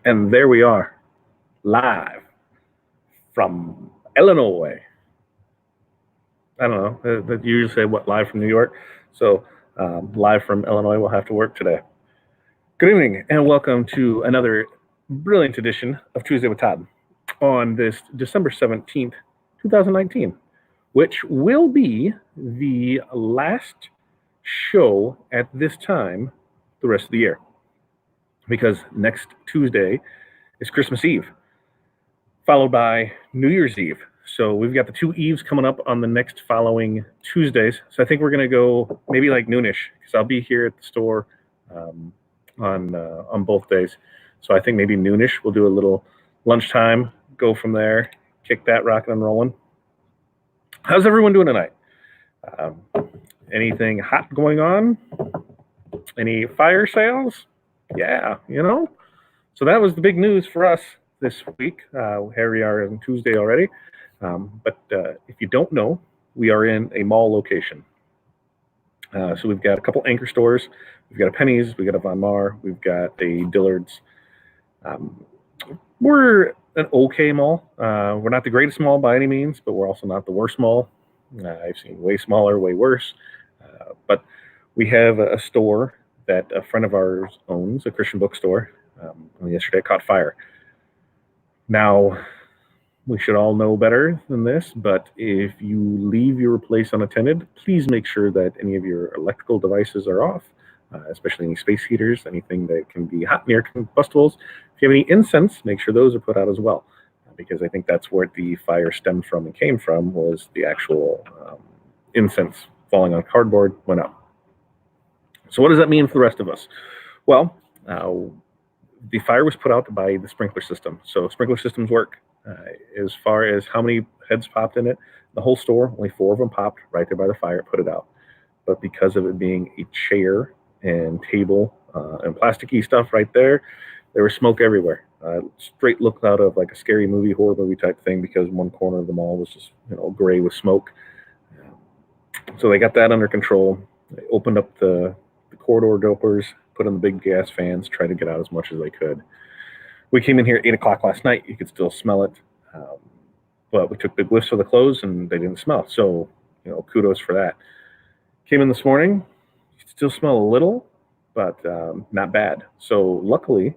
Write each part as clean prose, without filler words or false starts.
And there we are, live from Illinois. I don't know. That you usually say what live from New York. So live from Illinois will have to work today. Good evening and welcome to another brilliant edition of Tuesday with Todd on this December 17th, 2019, which will be the last show at this time the rest of the year. Because next Tuesday is Christmas Eve, followed by New Year's Eve. So we've got the two Eves coming up on the next following Tuesdays. So I think we're going to go maybe like noonish because I'll be here at the store on both days. So I think maybe noonish we'll do a little lunchtime, go from there, kick that rocking and rolling. How's everyone doing tonight? Anything hot going on? Any fire sales? Yeah, So that was the big news for us this week. Here we are on Tuesday already. But if you don't know, we are in a mall location. So we've got a couple anchor stores. We've got a Penny's, we've got a Von Maur, we've got a Dillard's. We're an okay mall. We're not the greatest mall by any means, but we're also not the worst mall. I've seen way smaller, way worse. But we have a store that a friend of ours owns, a Christian bookstore. Yesterday it caught fire. Now, we should all know better than this, but if you leave your place unattended, please make sure that any of your electrical devices are off, especially any space heaters, anything that can be hot near combustibles. If you have any incense, make sure those are put out as well, because I think that's where the fire stemmed from and came from, was the actual incense falling on cardboard went up. So what does that mean for the rest of us? Well, the fire was put out by the sprinkler system. So sprinkler systems work. As far as how many heads popped in it, the whole store, only 4 of them popped right there by the fire, put it out. But because of it being a chair and table and plasticky stuff right there was smoke everywhere. Straight looked out of like a scary movie, horror movie type thing, because one corner of the mall was just gray with smoke. So they got that under control. They opened up the corridor doors, put in the big gas fans, tried to get out as much as they could. We came in here at 8 o'clock last night. You could still smell it. But we took big whiffs of the clothes and they didn't smell. So, kudos for that. Came in this morning. You could still smell a little, but not bad. So luckily,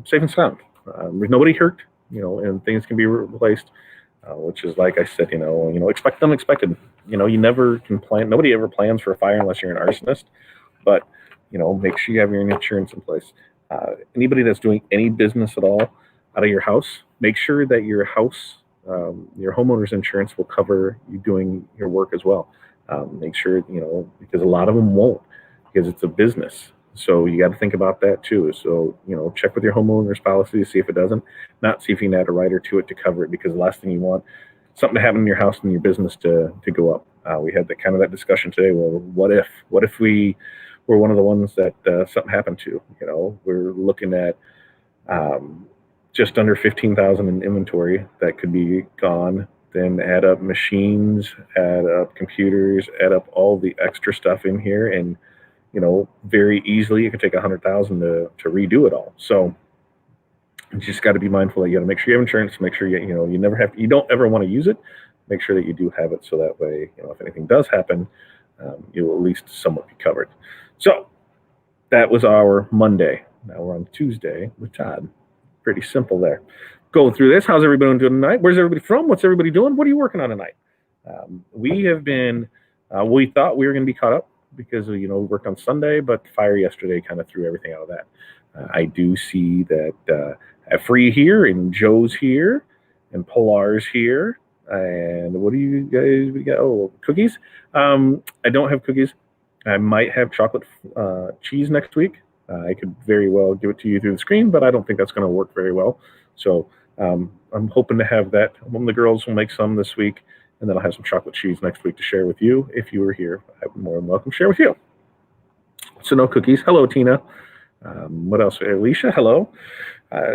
safe and sound. There's nobody hurt, and things can be replaced, which is, like I said, expect the unexpected. You never can plan. Nobody ever plans for a fire unless you're an arsonist. But, make sure you have your insurance in place. Anybody that's doing any business at all out of your house, make sure that your house, your homeowner's insurance will cover you doing your work as well. Make sure, because a lot of them won't, because it's a business. So you got to think about that too. So, check with your homeowner's policy to see if it doesn't, not see if you can add a rider to it to cover it, because the last thing you want, something to happen in your house and your business to go up. We had that discussion today. Well, what if we were one of the ones that something happened to? We're looking at just under 15,000 in inventory that could be gone. Then add up machines, add up computers, add up all the extra stuff in here, and very easily it could take 100,000 to redo it all. So you just got to be mindful that you got to make sure you have insurance. Make sure you don't ever want to use it. Make sure that you do have it, so that way if anything does happen, you will at least somewhat be covered. So that was our Monday. Now we're on Tuesday with Todd. Pretty simple there. Going through this. How's everybody doing tonight? Where's everybody from? What's everybody doing? What are you working on tonight? We have been, we thought we were going to be caught up because, we worked on Sunday, but fire yesterday kind of threw everything out of that. I do see that Free here, and Joe's here, and Polar's here. And what do you guys, we got? Oh, cookies. I don't have cookies. I might have chocolate cheese next week. I could very well give it to you through the screen, but I don't think that's going to work very well. So I'm hoping to have that. One of the girls will make some this week, and then I'll have some chocolate cheese next week to share with you. If you were here, I'm more than welcome to share with you. So no cookies. Hello, Tina. What else? Alicia, hello.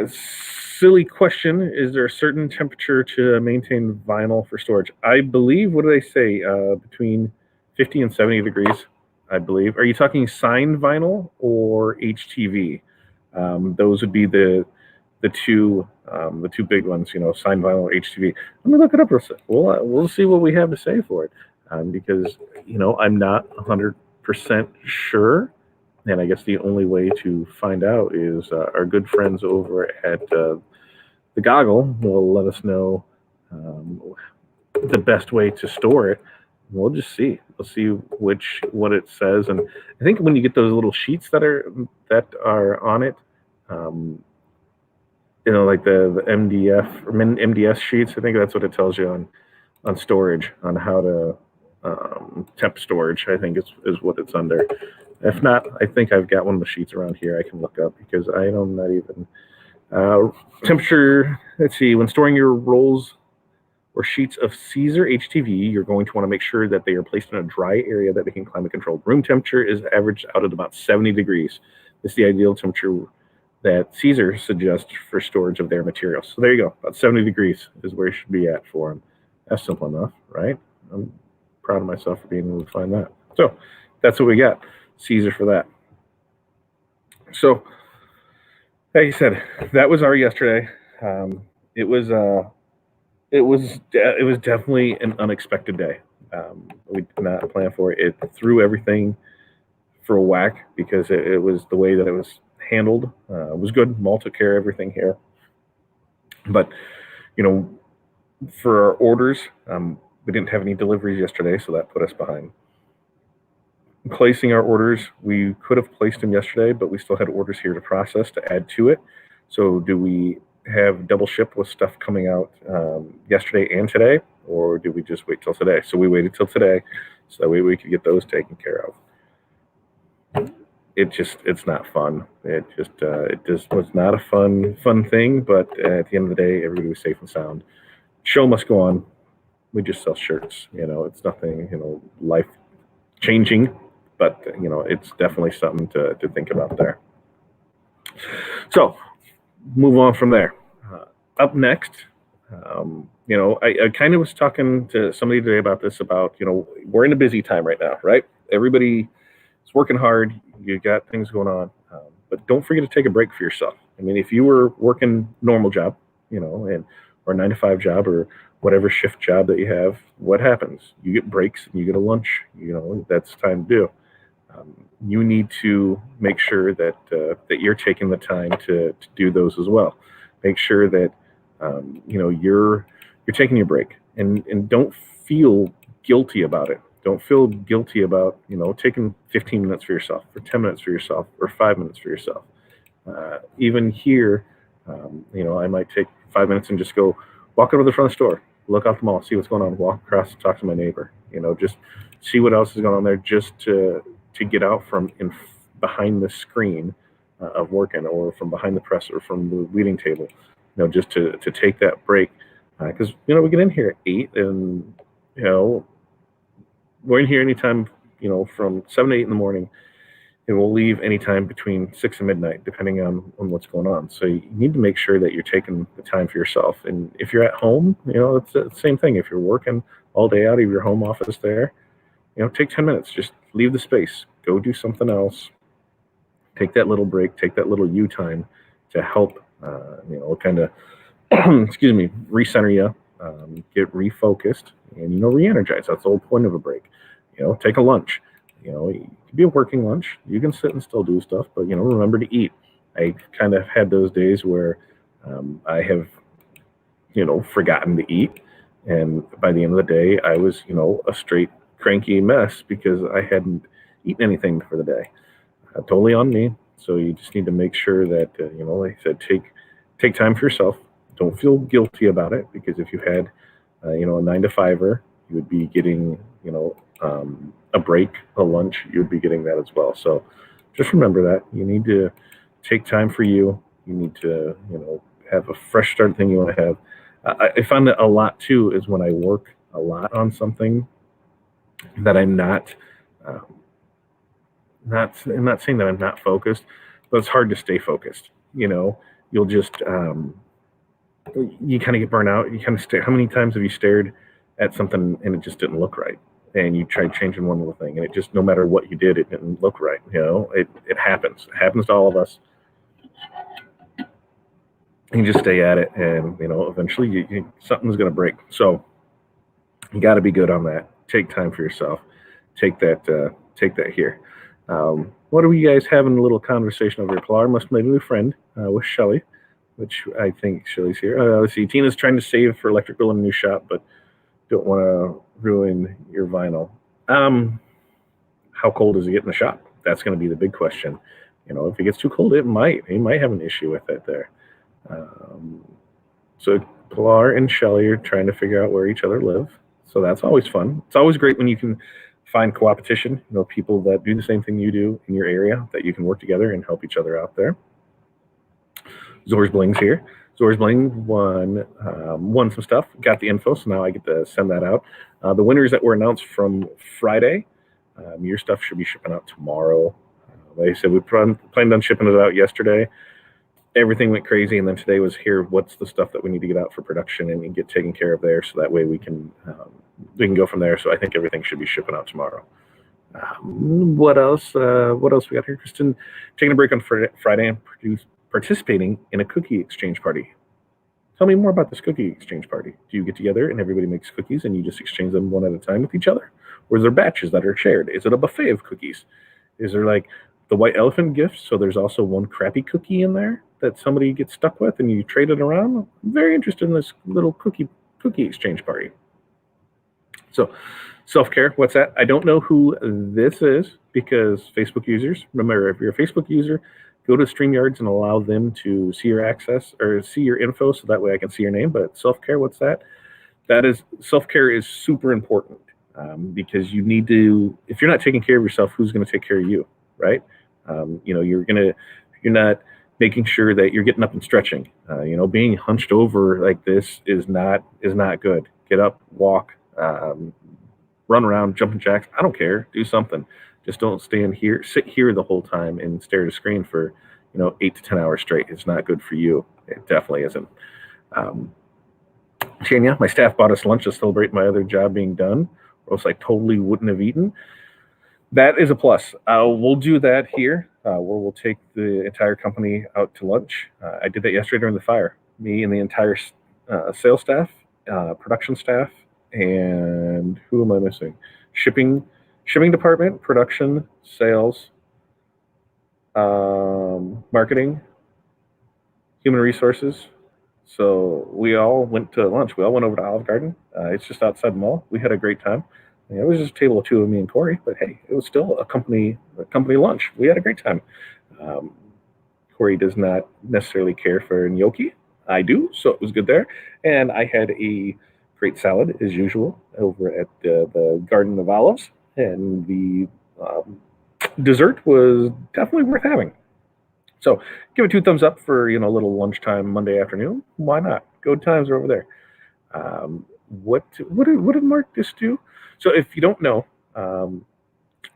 Silly question. Is there a certain temperature to maintain vinyl for storage? I believe, what did I say? Between 50 and 70 degrees, I believe. Are you talking signed vinyl or HTV? Those would be the the two big ones, signed vinyl or HTV. Let me look it up real quick. We'll see what we have to say for it, because I'm not 100% sure, and I guess the only way to find out is our good friends over at the Goggle will let us know the best way to store it. We'll just see. We'll see what it says, and I think when you get those little sheets that are on it, um, like the MDF or MDS sheets. I think that's what it tells you on storage, on how to temp storage. I think is what it's under. If not, I think I've got one of the sheets around here I can look up, because I am not even temperature. Let's see. When storing your rolls or sheets of Caesar HTV, you're going to want to make sure that they are placed in a dry area that they can climate controlled. Room temperature is averaged out at about 70 degrees. This is the ideal temperature that Caesar suggests for storage of their materials. So there you go. About 70 degrees is where you should be at for them. That's simple enough, right? I'm proud of myself for being able to find that. So that's what we got. Caesar for that. So, like you said, that was our yesterday. It was definitely an unexpected day. We did not plan for it. It threw everything for a whack, because it was the way that it was handled. It was good. Maul took care of everything here. But, for our orders, we didn't have any deliveries yesterday, so that put us behind. Placing our orders, we could have placed them yesterday, but we still had orders here to process to add to it. So do we have double ship with stuff coming out yesterday and today, or do we just wait till today? So we waited till today, so that way we could get those taken care of. It's not fun. It just was not a fun thing. But at the end of the day, everybody was safe and sound. Show must go on. We just sell shirts. It's nothing life changing, but it's definitely something to think about there. So move on from there. Up next, I kind of was talking to somebody today about this. We're in a busy time right now, right? Everybody is working hard. You got things going on, but don't forget to take a break for yourself. I mean, if you were working normal job, or a 9-to-5 job, or whatever shift job that you have, what happens? You get breaks and you get a lunch. That's time to do. You need to make sure that you're taking the time to do those as well. Make sure that you're taking your break, and don't feel guilty about it. Don't feel guilty about taking 15 minutes for yourself, or 10 minutes for yourself, or 5 minutes for yourself. Even here, I might take 5 minutes and just go walk over to the front of the store, look out the mall, see what's going on, walk across, talk to my neighbor. Just see what else is going on there, just to get out from behind the screen of working, or from behind the press, or from the reading table. Just to take that break, because we get in here at 8, and we're in here anytime from 7 to 8 in the morning, and we'll leave anytime between 6 and midnight, depending on what's going on. So you need to make sure that you're taking the time for yourself. And if you're at home, it's the same thing. If you're working all day out of your home office there, take 10 minutes, just leave the space, go do something else, take that little break, take that little you time to help, kind of, excuse me, recenter you, get refocused, and, re-energize. That's the whole point of a break. Take a lunch. It could be a working lunch. You can sit and still do stuff, but, remember to eat. I kind of had those days where I have, forgotten to eat. And by the end of the day, I was, a straight cranky mess because I hadn't eaten anything for the day. Totally on me. So you just need to make sure that, like I said, take time for yourself. Don't feel guilty about it, because if you had, a 9-to-5er, you would be getting, a break, a lunch, you would be getting that as well. So just remember that you need to take time for you. You need to, have a fresh start thing you want to have. I found that a lot too is when I work a lot on something that I'm not, I'm not saying that I'm not focused, but it's hard to stay focused. You'll just, you kind of get burnt out. You kind of stare. How many times have you stared at something and it just didn't look right? And you tried changing one little thing, and it just, no matter what you did, it didn't look right. It happens. It happens to all of us. you just stay at it, and eventually something's going to break. So you got to be good on that. Take time for yourself. Take that here. What are we guys having a little conversation over here? Pilar must maybe be a friend with Shelly, which I think Shelly's here. Let's see. Tina's trying to save for electric bill in a new shop, but don't want to ruin your vinyl. How cold does it get in the shop? That's going to be the big question. If it gets too cold, he might have an issue with it there. So Pilar and Shelly are trying to figure out where each other live. So that's always fun. It's always great when you can find co-opetition, people that do the same thing you do in your area, that you can work together and help each other out there. Zor's Bling's here. Zor's Bling won some stuff, got the info, so now I get to send that out. The winners that were announced from Friday, your stuff should be shipping out tomorrow. Like I said, we planned on shipping it out yesterday. Everything went crazy, and then today was here. What's the stuff that we need to get out for production and get taken care of there, so that way we can go from there. So I think everything should be shipping out tomorrow. What else? What else we got here? Kristen taking a break on Friday and participating in a cookie exchange party. Tell me more about this cookie exchange party. Do you get together and everybody makes cookies and you just exchange them one at a time with each other? Or is there batches that are shared? Is it a buffet of cookies? Is there like the white elephant gift, so there's also one crappy cookie in there that somebody gets stuck with and you trade it around? I'm very interested in this little cookie exchange party. So self-care, what's that? I don't know who this is, because Facebook users, remember, if you're a Facebook user, go to StreamYards and allow them to see your access or see your info, so that way I can see your name. But self-care, what's that? Self-care is super important, because you need to, if you're not taking care of yourself, who's going to take care of you, right? You're not making sure that you're getting up and stretching. Being hunched over like this is not good. Get up, walk, run around, jumping jacks. I don't care. Do something. Just don't sit here the whole time and stare at a screen for 8 to 10 hours straight. It's not good for you. It definitely isn't. Tanya, my staff bought us lunch to celebrate my other job being done, or else I totally wouldn't have eaten. That is a plus. We'll do that here, where we'll take the entire company out to lunch. I did that yesterday during the fire. Me and the entire sales staff, production staff, and who am I missing? Shipping department, production, sales, marketing, human resources. So we all went to lunch. We all went over to Olive Garden. It's just outside the mall. We had a great time. It was just a table of two of me and Corey, but hey, it was still a company lunch. We had a great time. Corey does not necessarily care for gnocchi. I do, so it was good there. And I had a great salad, as usual, over at the Garden of Olives. And the dessert was definitely worth having. So give it 2 thumbs up for a little lunchtime Monday afternoon. Why not? Good times are over there. What did Mark just do? So if you don't know,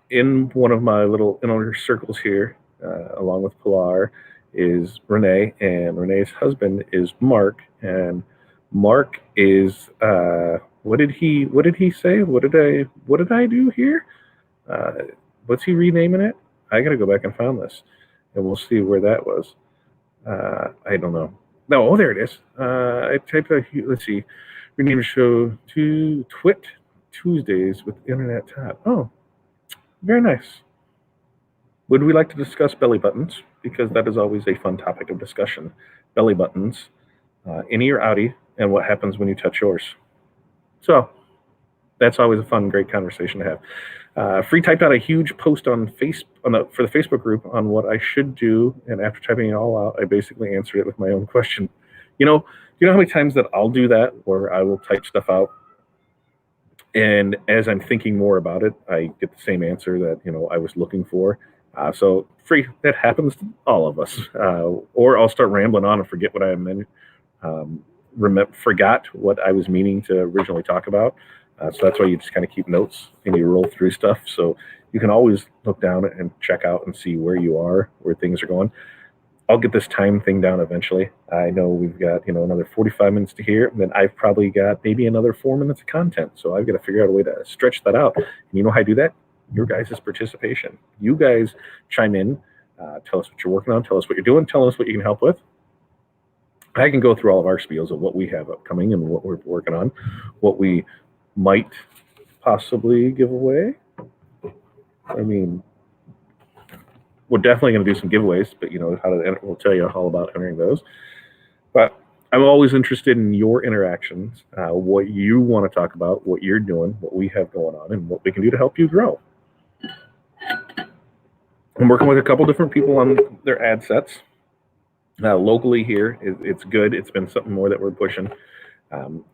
in one of my little inner circles here, along with Pilar, is Renee, and Renee's husband is Mark, and Mark is what did he say? What did I do here? What's he renaming it? I gotta go back and find this, and we'll see where that was. I don't know. No, there it is. I typed out. Let's see. Rename the show to Twit Tuesdays with Internet Todd. Oh, very nice. Would we like to discuss belly buttons? Because that is always a fun topic of discussion. Belly buttons, innie or outie, and what happens when you touch yours. So that's always a fun, great conversation to have. Free typed out a huge post for the Facebook group on what I should do, and after typing it all out, I basically answered it with my own question. You know how many times that I'll do that, where I will type stuff out, and as I'm thinking more about it, I get the same answer that I was looking for. So free, that happens to all of us. Or I'll start rambling on and forget what I meant. Forgot what I was meaning to originally talk about. So that's why you just kind of keep notes and you roll through stuff. So you can always look down and check out and see where you are, where things are going. I'll get this time thing down eventually. I know we've got, another 45 minutes to hear, and then I've probably got maybe another 4 minutes of content. So I've got to figure out a way to stretch that out. And you know how I do that? Your guys' participation. You guys chime in, tell us what you're working on, tell us what you're doing, tell us what you can help with. I can go through all of our spiels of what we have upcoming and what we're working on, what we might possibly give away. I mean, we're definitely going to do some giveaways, but we'll tell you all about entering those. But I'm always interested in your interactions, what you want to talk about, what you're doing, what we have going on, and what we can do to help you grow. I'm working with a couple different people on their ad sets. Locally here, it's good. It's been something more that we're pushing.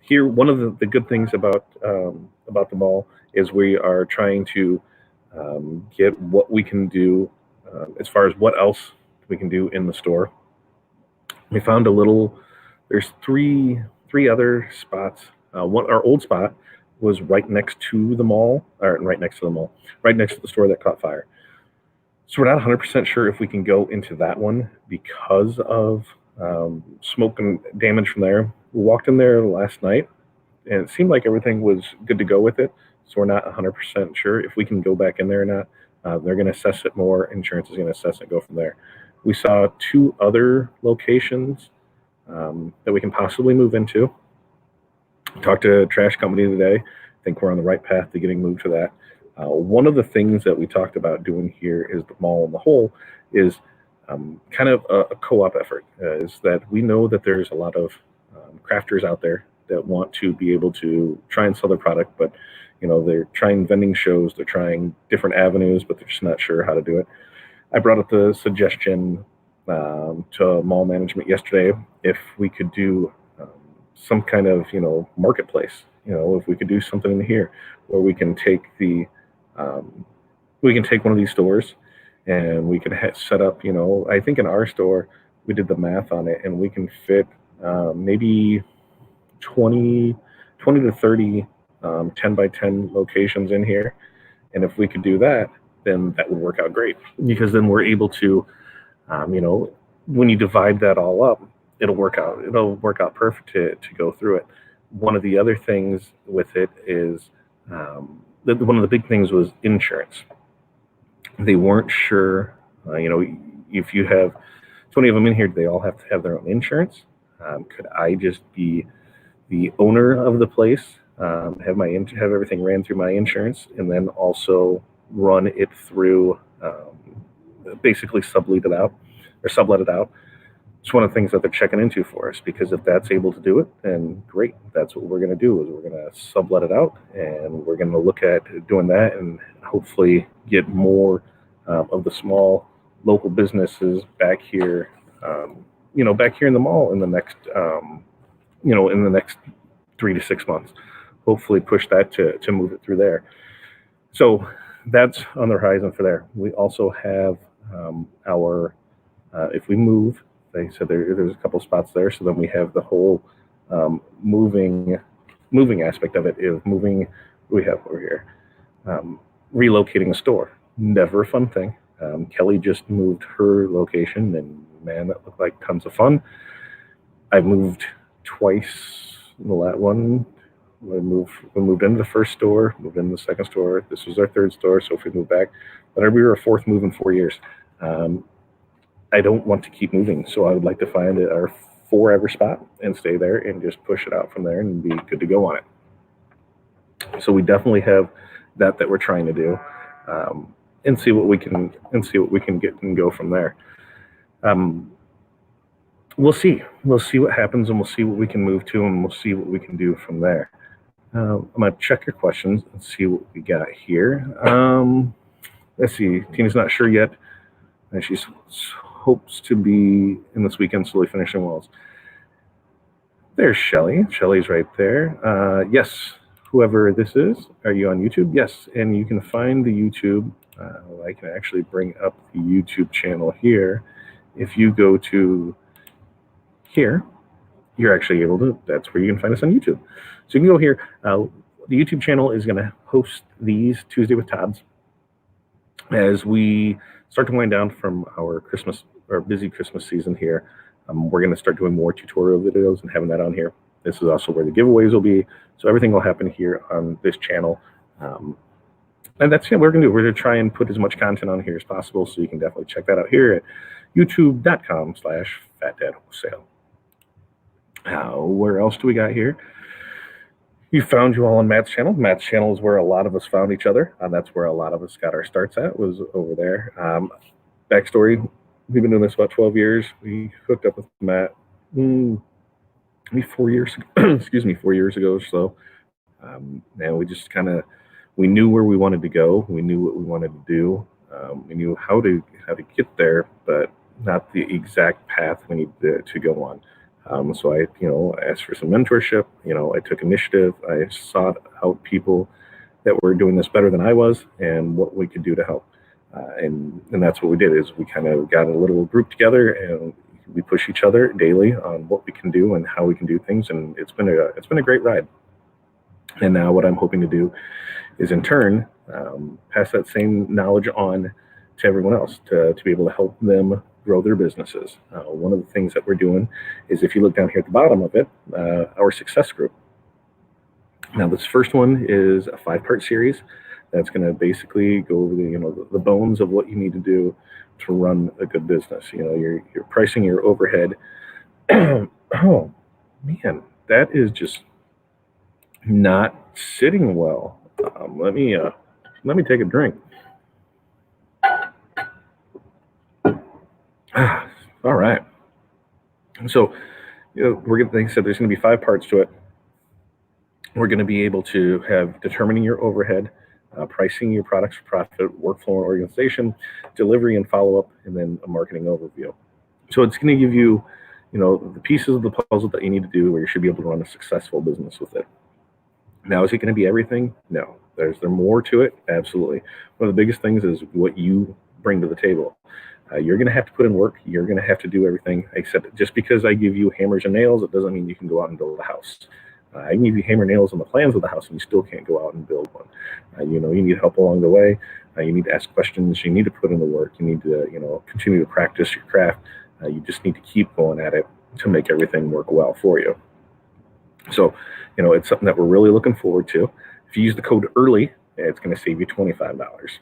Here, one of the good things about the mall is we are trying to get what we can do as far as what else we can do in the store. We found there's three other spots. Our old spot was right next to the mall, or right next to the mall, right next to the store that caught fire. So we're not 100% sure if we can go into that one because of smoke and damage from there. We walked in there last night, and it seemed like everything was good to go with it. So we're not 100% sure if we can go back in there or not. They're going to assess it more. Insurance is going to assess it, go from there. We saw 2 other locations that we can possibly move into. Talked to a trash company today. I think we're on the right path to getting moved to that. One of the things that we talked about doing here is the mall in the whole is kind of a co-op effort. Is that we know that there's a lot of crafters out there that want to be able to try and sell their product, but they're trying vending shows, they're trying different avenues, but they're just not sure how to do it. I brought up the suggestion to mall management yesterday if we could do some kind of marketplace. If we could do something in here where we can take one of these stores and we can set up. I think in our store we did the math on it, and we can fit maybe 20 to 30 10 by 10 locations in here. And if we could do that, then that would work out great, because then we're able to when you divide that all up, it'll work out perfect to go through it. One of the other things with it is one of the big things was insurance. They weren't sure, if you have 20 of them in here, do they all have to have their own insurance? Could I just be the owner of the place, have everything ran through my insurance, and then also run it through, basically sublet it out. It's one of the things that they're checking into for us, because if that's able to do it, then great. That's what we're going to do, is we're going to sublet it out, and we're going to look at doing that and hopefully get more of the small local businesses back here, back here in the mall in the next, in the next 3 to 6 months. Hopefully push that to move it through there. So that's on the horizon for there. We also have if we move, they said there's a couple spots there. So then we have the whole moving aspect of it is moving. We have over here relocating a store. Never a fun thing. Kelly just moved her location, and man, that looked like tons of fun. I've moved twice. The last one, we moved into the first store, moved into the second store. This was our third store, so if we move back, but we were a fourth move in 4 years. I don't want to keep moving, so I would like to find our forever spot and stay there and just push it out from there and be good to go on it. So we definitely have that we're trying to do, and see what we can get and go from there. We'll see what happens, and we'll see what we can move to, and we'll see what we can do from there. I'm gonna check your questions and see what we got here. Let's see. Tina's not sure yet, and she hopes to be in this weekend, slowly finishing walls. There's Shelly. Shelly's right there. Yes, whoever this is, are you on YouTube? Yes, and you can find the YouTube. I can actually bring up the YouTube channel here. If you go to here, you're actually able to, that's where you can find us on YouTube. So you can go here. The YouTube channel is going to host these Tuesday with Todd's as we start to wind down from our busy Christmas season here. We're going to start doing more tutorial videos and having that on here. This is also where the giveaways will be. So everything will happen here on this channel. And that's what we're going to do. We're going to try and put as much content on here as possible. So you can definitely check that out here at youtube.com/FatDadWholesale. Where else do we got here? You found you all on Matt's channel. Matt's channel is where a lot of us found each other. That's where a lot of us got our starts at, was over there. Backstory, we've been doing this about 12 years. We hooked up with Matt maybe 4 years, excuse me, 4 years ago or so. And we just we knew where we wanted to go. We knew what we wanted to do. We knew how to get there, but not the exact path we needed to go on. So I, asked for some mentorship. I took initiative. I sought out people that were doing this better than I was, and what we could do to help. And that's what we did. Is we kind of got a little group together, and we push each other daily on what we can do and how we can do things. And it's been a great ride. And now what I'm hoping to do is, in turn, pass that same knowledge on to everyone else to be able to help them grow their businesses. One of the things that we're doing is, if you look down here at the bottom of it, our success group. Now, this first one is a 5-part series that's going to basically go over the bones of what you need to do to run a good business. You're pricing your overhead. Oh man, that is just not sitting well. Let me take a drink. All right. So, like I said, there's going to be 5 parts to it. We're going to be able to have determining your overhead, pricing your products for profit, workflow and organization, delivery and follow-up, and then a marketing overview. So it's going to give you, the pieces of the puzzle that you need to do where you should be able to run a successful business with it. Now, is it going to be everything? No. There's more to it? Absolutely. One of the biggest things is what you bring to the table. You're going to have to put in work. You're going to have to do everything, except just because I give you hammers and nails, it doesn't mean you can go out and build a house. I can give you hammer nails on the plans of the house, and you still can't go out and build one. You need help along the way. You need to ask questions. You need to put in the work. You need to, continue to practice your craft. You just need to keep going at it to make everything work well for you. So, it's something that we're really looking forward to. If you use the code EARLY, it's going to save you $25.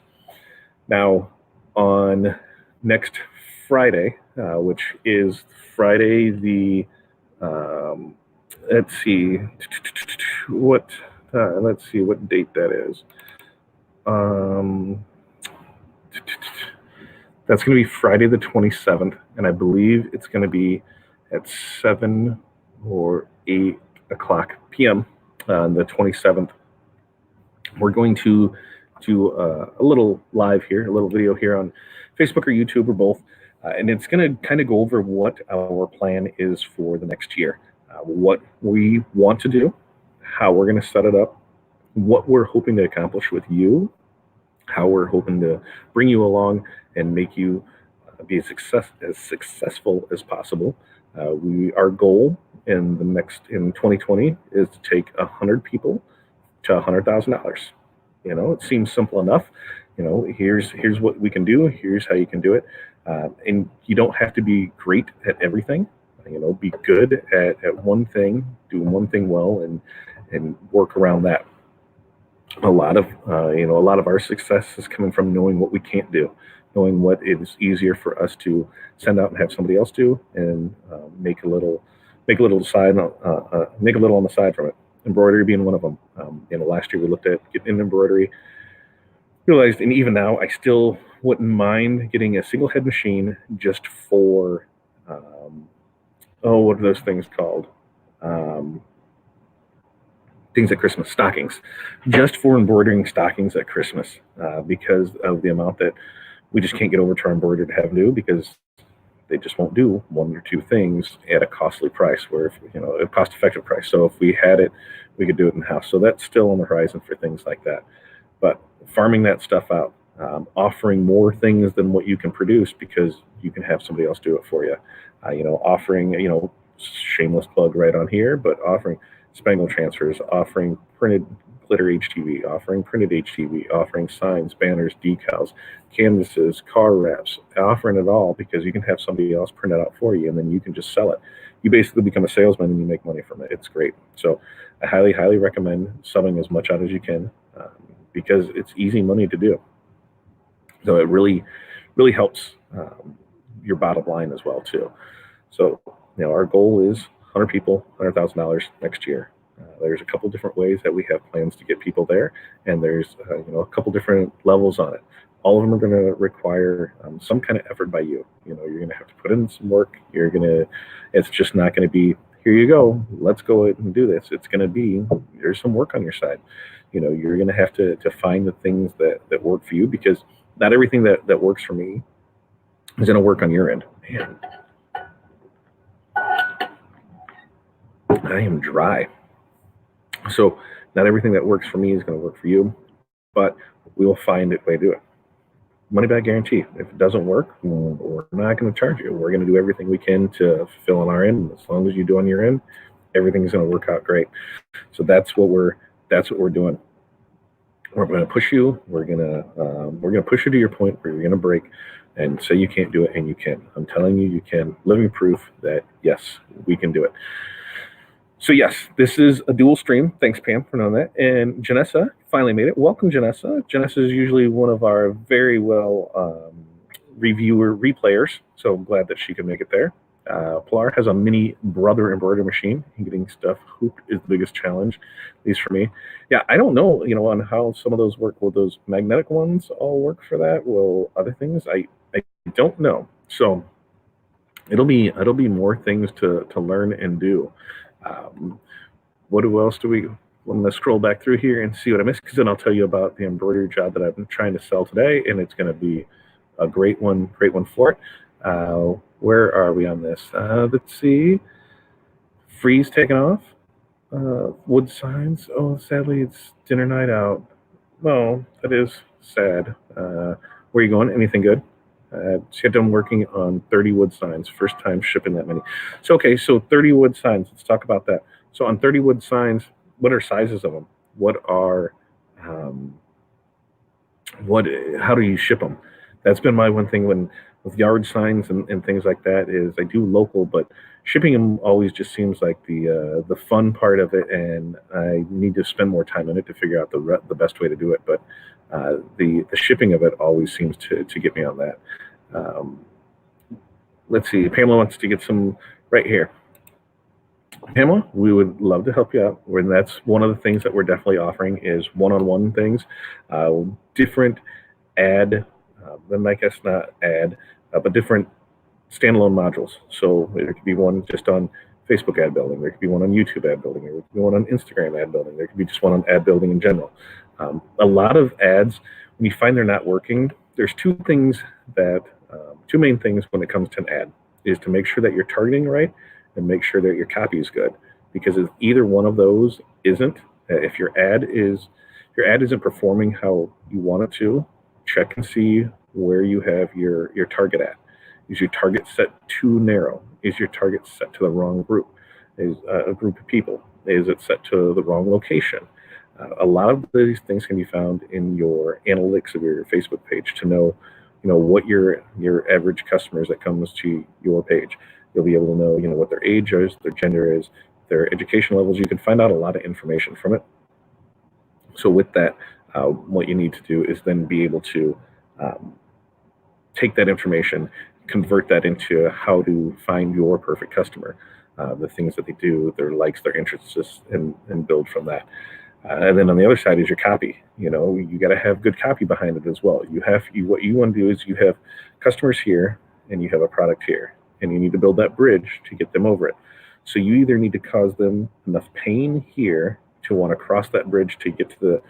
Now, on next Friday, which is Friday the, let's see what date that is. That's going to be Friday the 27th, and I believe it's going to be at 7 or 8 o'clock p.m. on the 27th. We're going to do a little live here, a little video here on Facebook or YouTube or both, and it's going to kind of go over what our plan is for the next year, what we want to do, how we're going to set it up, what we're hoping to accomplish with you, how we're hoping to bring you along and make you be as successful as possible. Our goal in 2020 is to take 100 people to $100,000. It seems simple enough. Here's what we can do. Here's how you can do it. And you don't have to be great at everything. Be good at one thing, do one thing well, and work around that. A lot of our success is coming from knowing what we can't do, knowing what is easier for us to send out and have somebody else do, and make a little on the side from it. Embroidery being one of them. Last year we looked at getting embroidery, realized, and even now I still wouldn't mind getting a single head machine just for, what are those things called? Things at Christmas, stockings, just for embroidering stockings at Christmas, because of the amount that we just can't get over to our embroiderer to have do, because they just won't do one or two things at a costly price, where a cost-effective price. So if we had it, we could do it in house. So that's still on the horizon for things like that. But farming that stuff out, offering more things than what you can produce, because you can have somebody else do it for you. Offering, shameless plug right on here, but offering Spangle transfers, offering printed glitter HTV, offering printed HTV, offering signs, banners, decals, canvases, car wraps, offering it all, because you can have somebody else print it out for you, and then you can just sell it. You basically become a salesman and you make money from it. It's great. So I highly, highly recommend subbing as much out as you can, because it's easy money to do. So it really, really helps your bottom line as well too. So our goal is 100 people, $100,000 next year. There's a couple different ways that we have plans to get people there, and there's a couple different levels on it. All of them are going to require some kind of effort by you. You're going to have to put in some work. It's just not going to be, here you go, let's go and do this. It's going to be, there's some work on your side. You're going to have to find the things that work for you, because not everything that works for me is going to work on your end. Man, I am dry. So not everything that works for me is going to work for you, but we will find a way to do it. Money back guarantee. If it doesn't work, we're not going to charge you. We're going to do everything we can to fulfill on our end. As long as you do on your end, everything's going to work out great. So that's what we're doing. We're going to push you. We're going to push you to your point where you're going to break and say you can't do it, and you can. I'm telling you, you can. Living proof that yes, we can do it. So yes, this is a dual stream. Thanks, Pam, for knowing that. And Janessa finally made it. Welcome, Janessa. Janessa is usually one of our very well replayers, so I'm glad that she could make it there. Pilar has a mini brother embroidery machine. Getting stuff hooped is the biggest challenge, at least for me. Yeah, I don't know, on how some of those work. Will those magnetic ones all work for that? Will other things? I don't know. So it'll be more things to learn and do. What else do we? I'm going to scroll back through here and see what I missed, because then I'll tell you about the embroidery job that I've been trying to sell today, and it's going to be a great one for it. Where are we on this? Let's see. Freeze taken off. Wood signs. Oh, sadly, it's dinner night out. Well, that is sad. Where are you going? Anything good? She had done working on 30 wood signs. First time shipping that many. So 30 wood signs. Let's talk about that. So on 30 wood signs, what are sizes of them? How do you ship them? That's been my one thing with yard signs and things like that, is I do local, but shipping them always just seems like the fun part of it, and I need to spend more time in it to figure out the best way to do it. But the shipping of it always seems to get me on that. Let's see. Pamela wants to get some right here. Pamela, we would love to help you out. And that's one of the things that we're definitely offering is one-on-one things, different ad, then I guess not ad, but different standalone modules. So there could be one just on Facebook ad building. There could be one on YouTube ad building. There could be one on Instagram ad building. There could be just one on ad building in general. A lot of ads, when you find they're not working, there's two main things when it comes to an ad, is to make sure that you're targeting right and make sure that your copy is good. Because if either one of those isn't, if your ad isn't performing how you want it to, check and see where you have your target at. Is your target set too narrow? Is your target set to the wrong group? Is a group of people? Is it set to the wrong location? A lot of these things can be found in your analytics of your Facebook page to know, what your average customers that comes to your page. You'll be able to know, what their age is, their gender is, their education levels. You can find out a lot of information from it. So with that, what you need to do is then be able to take that information, convert that into how to find your perfect customer, the things that they do, their likes, their interests, and build from that. And then on the other side is your copy. You got to have good copy behind it as well. What you want to do is you have customers here and you have a product here, and you need to build that bridge to get them over it. So you either need to cause them enough pain here to want to cross that bridge to get to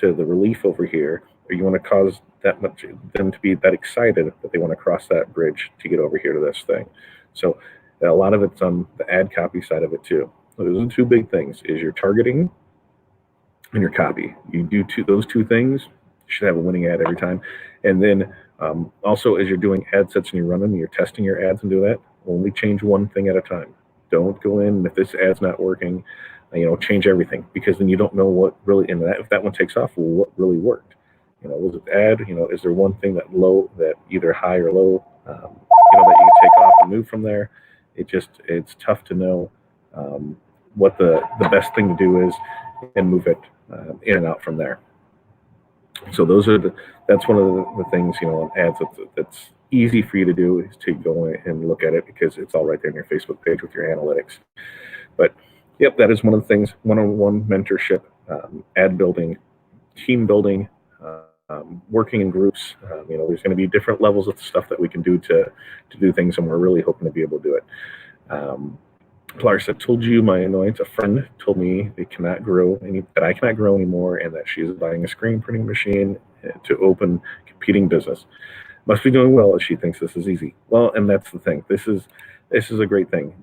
the relief over here, or you want to cause them to be that excited that they want to cross that bridge to get over here to this thing. So a lot of it's on the ad copy side of it too. So those are two big things: is your targeting and your copy. You do those two things, you should have a winning ad every time. And then also, as you're doing ad sets and you're running, you're testing your ads and do that, only change one thing at a time. Don't go in, and if this ad's not working, change everything, because then you don't know what really, if that one takes off, well, what really worked. Was it ad? Is there one thing that either high or low, that you can take off and move from there? It's tough to know what the best thing to do is and move it in and out from there. So that's one of the things, on ads easy for you to do is to go in and look at it because it's all right there in your Facebook page with your analytics. But yep, that is one of the things: one-on-one mentorship, ad building, team building, working in groups. There's going to be different levels of stuff that we can do to do things, and we're really hoping to be able to do it. Clark, I told you my annoyance. A friend told me that I cannot grow anymore, and that she is buying a screen printing machine to open competing business. Must be doing well as she thinks this is easy. Well, and that's the thing. This is a great thing.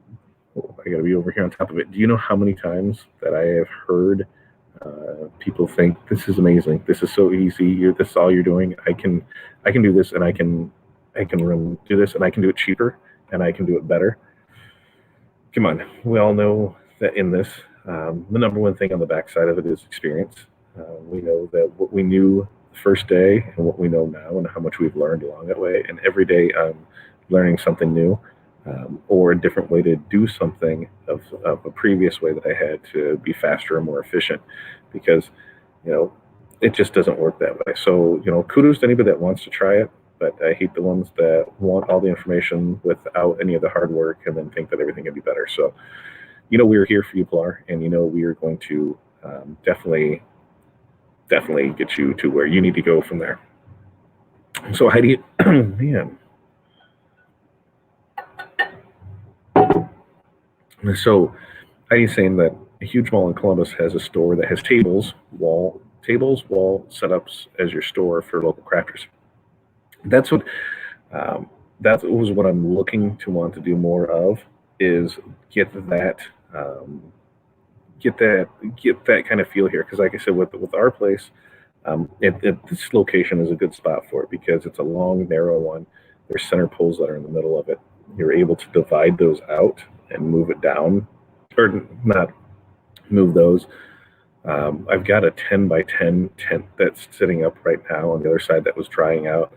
Oh, I got to be over here on top of it. Do you know how many times that I have heard people think this is amazing? This is so easy. This is all you're doing. I can do this, and I can do this, and I can do it cheaper, and I can do it better. Come on, we all know that in this, the number one thing on the backside of it is experience. We know that what we knew the first day and what we know now, and how much we've learned along that way. And every day I'm learning something new, or a different way to do something of a previous way that I had to be faster and more efficient, because it just doesn't work that way. So kudos to anybody that wants to try it. But I hate the ones that want all the information without any of the hard work and then think that everything can be better. So, we're here for you, Pilar, and we are going to definitely get you to where you need to go from there. So, Heidi, man. So, Heidi's saying that a huge mall in Columbus has a store that has wall setups as your store for local crafters. That was what I'm looking to want to do more of, is get that kind of feel here. Because like I said, with our place, this location is a good spot for it because it's a long, narrow one. There's center poles that are in the middle of it. You're able to divide those out and move it down, or not move those. I've got a 10 by 10 tent that's sitting up right now on the other side that was drying out.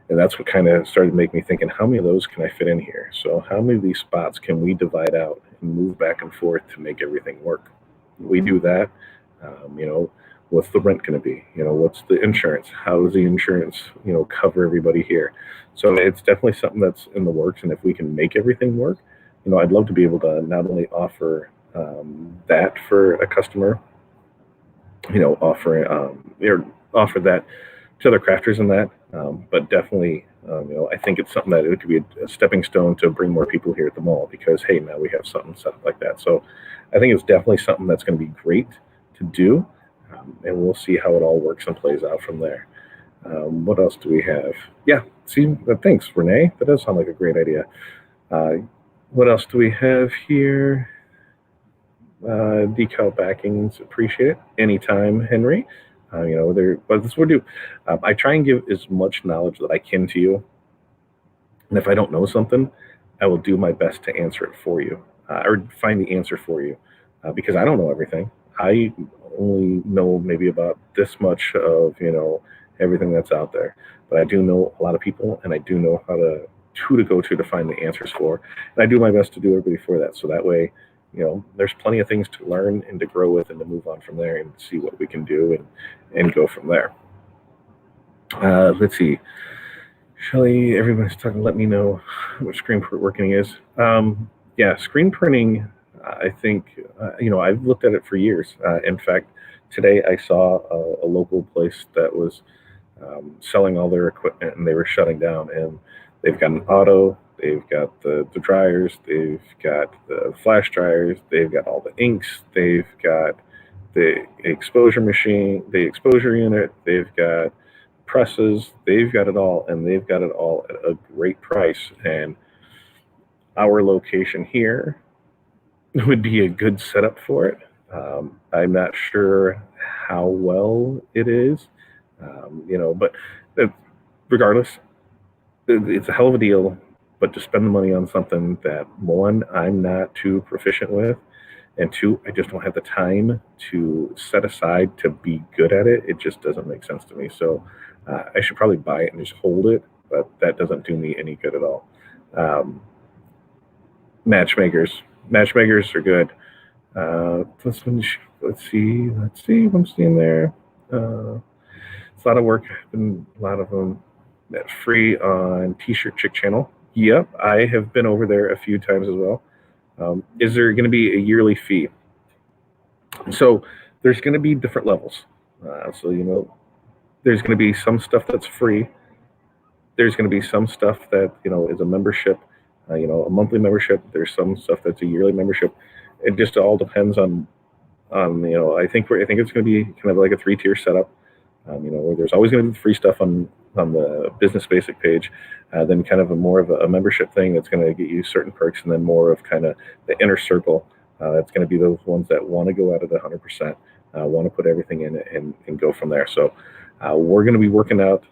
And that's what kind of started making me thinking, how many of those can I fit in here? So how many of these spots can we divide out and move back and forth to make everything work? We do that. What's the rent going to be? What's the insurance? How does the insurance, cover everybody here? So it's definitely something that's in the works. And if we can make everything work, I'd love to be able to not only offer that for a customer, offer that to other crafters in that, but definitely, I think it's something that it could be a stepping stone to bring more people here at the mall, because hey, now we have something set up like that. So I think it's definitely something that's going to be great to do, and we'll see how it all works and plays out from there. What else do we have? Yeah, see, thanks, Renee. That does sound like a great idea. What else do we have here? Decal backings, appreciate it anytime, Henry. But this would do. I try and give as much knowledge that I can to you, and if I don't know something, I will do my best to answer it for you, or find the answer for you, because I don't know everything. I only know maybe about this much of everything that's out there, but I do know a lot of people, and I do know who to go to find the answers for, and I do my best to do everybody for that. So that way, there's plenty of things to learn and to grow with and to move on from there and see what we can do and go from there. Let's see. Shelly, everybody's talking. Let me know what screen working is. Yeah, screen printing, I think, I've looked at it for years. In fact, today I saw a local place that was selling all their equipment, and they were shutting down, and they've got an auto. They've got the dryers, they've got the flash dryers, they've got all the inks, they've got the exposure machine, the exposure unit, they've got presses, they've got it all, and they've got it all at a great price. And our location here would be a good setup for it. I'm not sure how well it is, but regardless, it's a hell of a deal. But to spend the money on something that, one, I'm not too proficient with, and two, I just don't have the time to set aside to be good at it, it just doesn't make sense to me. So I should probably buy it and just hold it, but that doesn't do me any good at all. Matchmakers are good. Let's see what I'm seeing there. It's a lot of work, a lot of them. That's free on T-Shirt Chick channel. Yep, I have been over there a few times as well. Is there going to be a yearly fee? So there's going to be different levels. So there's going to be some stuff that's free. There's going to be some stuff that is a membership, a monthly membership. There's some stuff that's a yearly membership. It just all depends on I think it's going to be kind of like a 3-tier setup. Where there's always going to be free stuff on the business basic page, then kind of more of a membership thing that's going to get you certain perks, and then more of kind of the inner circle. That's going to be those ones that want to go at it 100%, want to put everything in it and go from there. So we're going to be working out.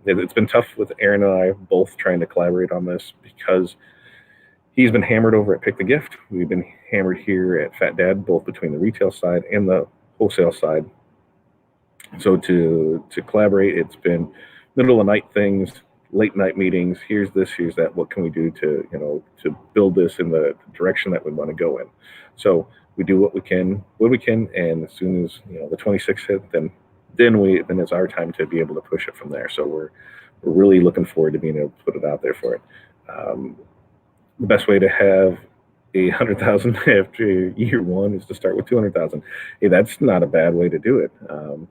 It's been tough with Aaron and I both trying to collaborate on this because he's been hammered over at Pick the Gift. We've been hammered here at Fat Dad, both between the retail side and the wholesale side. So to collaborate, it's been middle of the night things, late night meetings. Here's this, here's that. What can we do to build this in the direction that we want to go in? So we do what we can, and as soon as the 26th hit, then it's our time to be able to push it from there. So we're really looking forward to being able to put it out there for it. The best way to have 100,000 after year one is to start with 200,000. Hey, that's not a bad way to do it.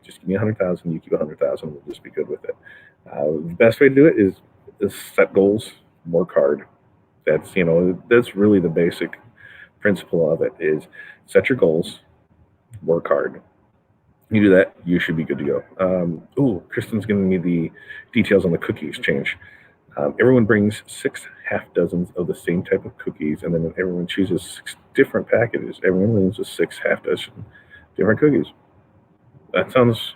Just give me 100,000, you keep 100,000, we'll just be good with it. The best way to do it is set goals, work hard. That's really the basic principle of it, is set your goals, work hard. You do that, you should be good to go. Kristen's giving me the details on the cookie exchange. Everyone brings 6 half dozens of the same type of cookies, and then everyone chooses 6 different packages. Everyone leaves with 6 half dozen different cookies. That sounds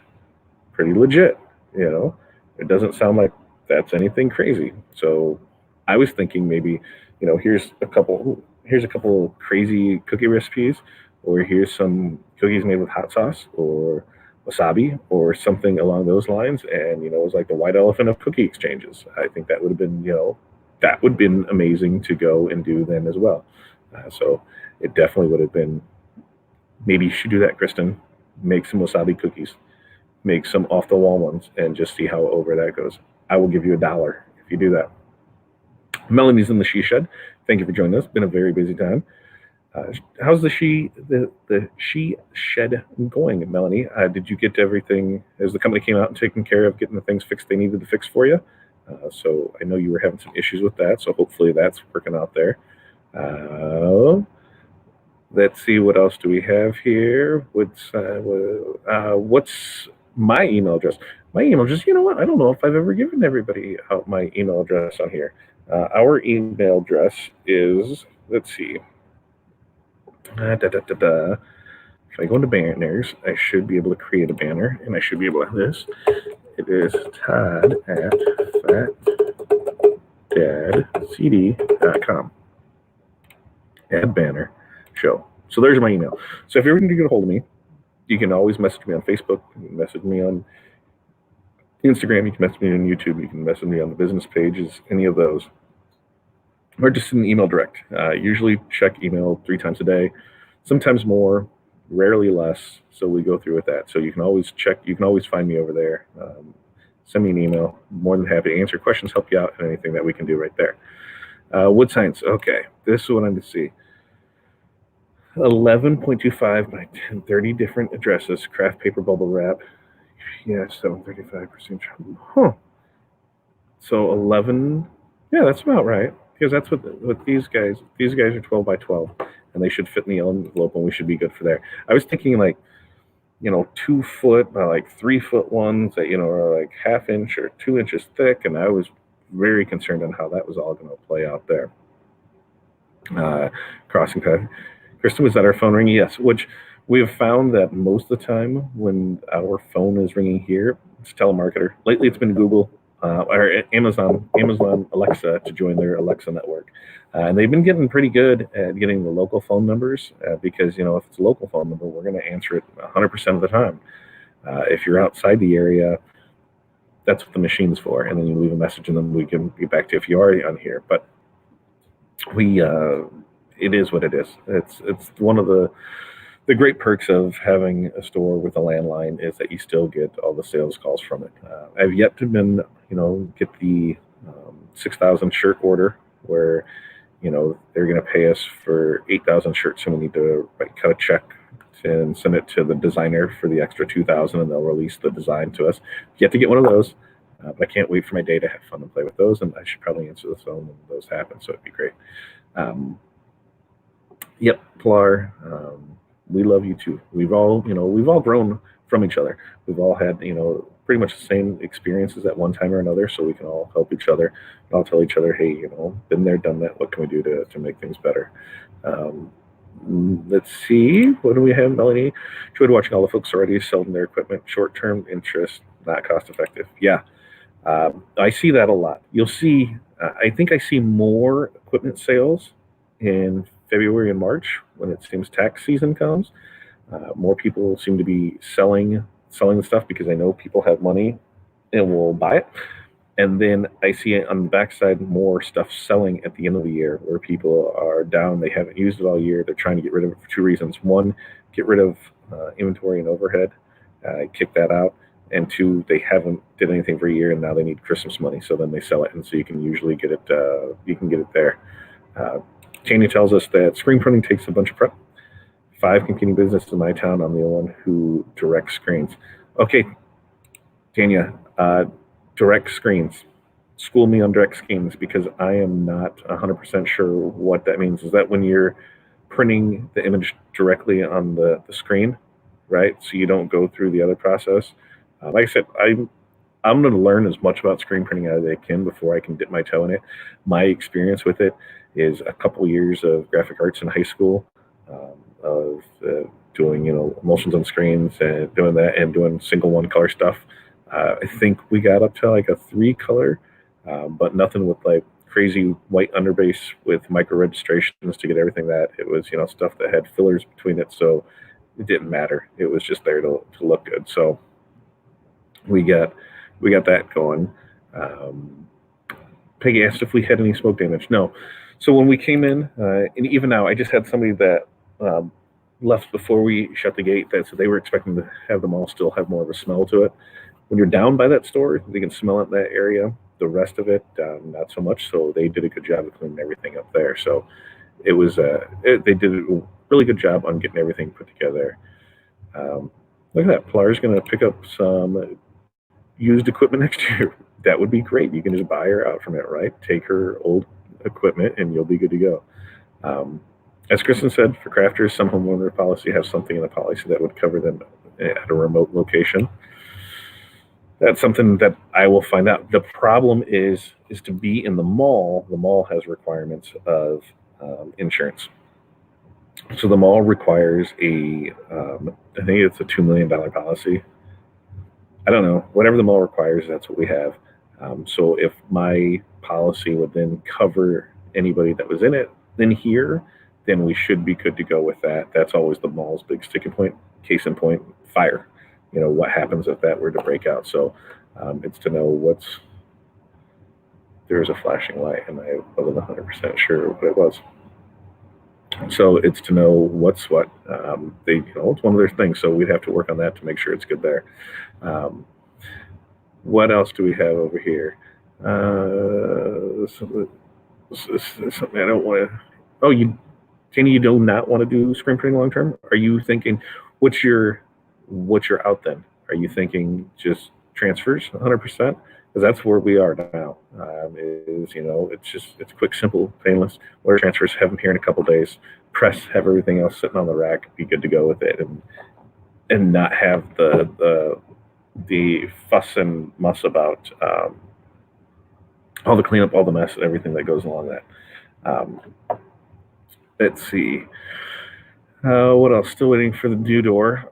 pretty legit. It doesn't sound like that's anything crazy. So I was thinking maybe, here's a couple of crazy cookie recipes, or here's some cookies made with hot sauce or wasabi or something along those lines, and it was like the white elephant of cookie exchanges. I think that would have been amazing to go and do then as well. So it definitely would have been. Maybe you should do that, Kristen. Make some wasabi cookies, make some off the wall ones, and just see how over that goes. I will give you $1 if you do that. Melanie's in the She Shed. Thank you for joining us. Been a very busy time. How's the She Shed going, Melanie? Did you get everything as the company came out and taken care of getting the things fixed they needed to fix for you? So I know you were having some issues with that, so hopefully that's working out there. Let's see, what else do we have here? What's my email address? My email address, you know what? I don't know if I've ever given everybody out my email address on here. Our email address is, let's see. If I go into banners, I should be able to create a banner, and I should be able to this. It is Todd at fatdadcd.com. Add banner, show. So there's my email. So if you're going to get a hold of me, you can always message me on Facebook, you can message me on Instagram, you can message me on YouTube, you can message me on the business pages, any of those. Or just an email direct. Usually check email 3 times a day, sometimes more, rarely less. So we go through with that. So you can always check. You can always find me over there. Send me an email. More than happy to answer questions, help you out, and anything that we can do right there. Wood science. Okay, this is what I'm to see. 11.25 by 1030 different addresses. Craft paper bubble wrap. Yeah, 735%. Huh. So 11. Yeah, that's about right. Because that's what these guys are 12 by 12, and they should fit in the envelope, and we should be good for there. I was thinking 2 foot by 3 foot ones that are like 1/2 inch or 2 inches thick, and I was very concerned on how that was all going to play out there. Crossing path. Kristen, was that our phone ringing? Yes, which we have found that most of the time when our phone is ringing here, it's a telemarketer. Lately, it's been Google. Or Amazon Alexa to join their Alexa network. And they've been getting pretty good at getting the local phone numbers because, if it's a local phone number, we're going to answer it 100% of the time. If you're outside the area, that's what the machine's for. And then you leave a message and then we can get back to you if you are on here. But it is what it is. It's one of the The great perks of having a store with a landline is that you still get all the sales calls from it. I've yet to get the 6,000 shirt order where they're going to pay us for 8,000 shirts, and we need to cut a check and send it to the designer for the extra 2,000, and they'll release the design to us. Yet to get one of those, but I can't wait for my day to have fun and play with those. And I should probably answer the phone when those happen, so it'd be great. Yep, Pilar, we love you too. We've all grown from each other. We've all had pretty much the same experiences at one time or another, so we can all help each other. I'll tell each other, hey, been there, done that. What can we do to make things better? Let's see. What do we have, Melanie? Enjoyed watching all the folks already selling their equipment. Short-term interest, not cost-effective. Yeah, I see that a lot. You'll see. I think I see more equipment sales in February and March when it seems tax season comes. More people seem to be selling the stuff because I know people have money and will buy it. And then I see on the backside more stuff selling at the end of the year where people are down. They haven't used it all year. They're trying to get rid of it for two reasons. One, get rid of inventory and overhead, kick that out. And two, they haven't did anything for a year and now they need Christmas money. So then they sell it. And so you can usually get it, you can get it there. Tanya tells us that screen printing takes a bunch of prep. 5 competing businesses in my town. I'm the only one who directs screens. Okay, Tanya, direct screens. School me on direct screens because I am not 100% sure what that means. Is that when you're printing the image directly on the screen, right? So you don't go through the other process. Like I said, I'm going to learn as much about screen printing as I can before I can dip my toe in it. My experience with it is a couple years of graphic arts in high school, of doing emulsions on screens and doing that and doing single one color stuff. I think we got up to like a 3 color, but nothing with like crazy white underbase with micro registrations to get everything that it was stuff that had fillers between it, so it didn't matter. It was just there to look good. So we got that going. Peggy asked if we had any smoke damage. No. So when we came in, and even now, I just had somebody that left before we shut the gate that said they were expecting to have them all still have more of a smell to it. When you're down by that store, they can smell it in that area. The rest of it, not so much. So they did a good job of cleaning everything up there. So it was they did a really good job on getting everything put together. Look at that. Pilar's going to pick up some used equipment next year. That would be great. You can just buy her out from it, right? Take her old equipment and you'll be good to go. As Kristen said, for crafters, some homeowner policy has something in the policy that would cover them at a remote location. That's something that I will find out. The problem is to be in the mall. The mall has requirements of insurance. So the mall requires I think it's a $2 million policy. I don't know. Whatever the mall requires, that's what we have. So if my policy would then cover anybody that was in it in here, then we should be good to go with that. That's always the mall's big sticking point. Case in point, fire. What happens if that were to break out? So it's to know there's a flashing light, and I wasn't 100% sure what it was. So it's to know what's what. It's one of their things. So we'd have to work on that to make sure it's good there. What else do we have over here? Something I don't want to. Oh, Tanya, you do not want to do screen printing long term? Are you thinking what's your out then? Are you thinking just transfers 100%? Because that's where we are now. It's quick, simple, painless. Order transfers, have them here in a couple days. Press, have everything else sitting on the rack, be good to go with it, and not have the fuss and muss about all the cleanup, all the mess, everything that goes along that. Let's see. What else? Still waiting for the new door.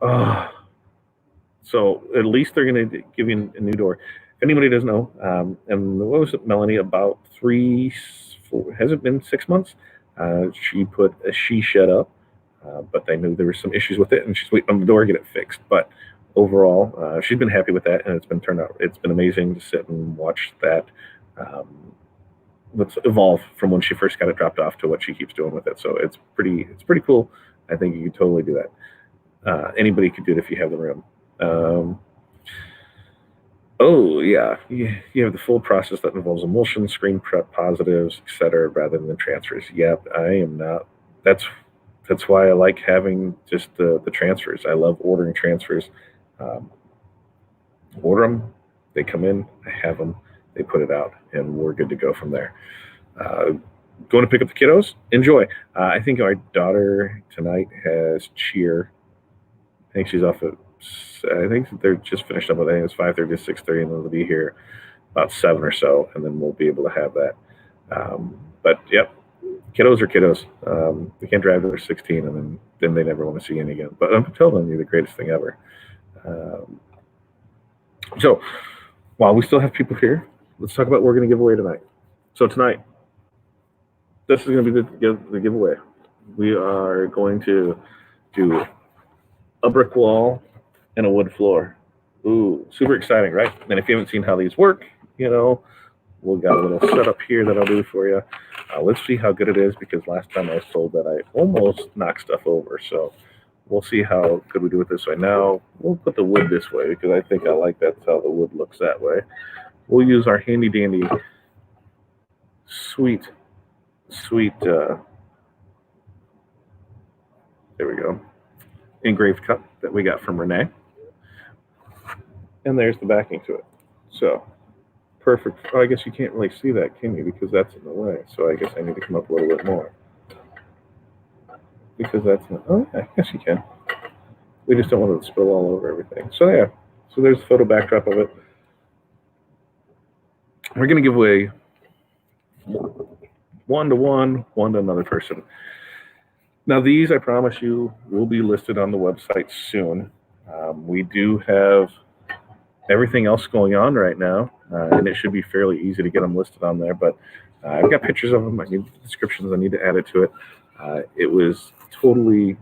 So at least they're going to give you a new door. If anybody doesn't know, and what was it, Melanie, about 4, has it been 6 months? She put a she shed up, but they knew there were some issues with it, and she's waiting on the door to get it fixed. But overall, she's been happy with that, and it's been amazing to sit and watch that let's evolve from when she first got it dropped off to what she keeps doing with it. So it's pretty cool. I think you could totally do that. Anybody could do it if you have the room. Oh yeah, you have the full process that involves emulsion, screen prep, positives, etc., rather than transfers. Yep, I am not. That's that's why I like having just the transfers. I love ordering transfers. Um, Order them, they come in, I have them, they put it out, and we're good to go from there. Uh, Going to pick up the kiddos? Enjoy. I think our daughter tonight has cheer. I think she's off at. I think they're just finished up with. I think it's 5:30 to 6:30, and they'll be here about 7 or so, and then we'll be able to have that. But yep, kiddos are kiddos. They can't drive till they're 16, and then they never want to see you again. But until then, you're the greatest thing ever. Um, so while we still have people here, let's talk about what we're going to give away tonight. So tonight, this is going to be the giveaway. We are going to do a brick wall and a wood floor. Ooh, super exciting, right? And if you haven't seen how these work, we've got a little setup here that I'll do for you. Let's see how good it is, because last time I was told that I almost knocked stuff over. So we'll see how good we do with this right now. We'll put the wood this way because I think I like that's how the wood looks that way. We'll use our handy dandy sweet, there we go, engraved cup that we got from Renee. And there's the backing to it. So perfect. Oh, I guess you can't really see that, can you? Because that's in the way. So I guess I need to come up a little bit more. Because that's in the, oh, yeah, I guess you can. We just don't want it to spill all over everything. So yeah, so there's the photo backdrop of it. We're going to give away one to another person. Now these, I promise you, will be listed on the website soon. We do have everything else going on right now, and it should be fairly easy to get them listed on there. But I've got pictures of them. I need descriptions. I need to add it to it. It was totally,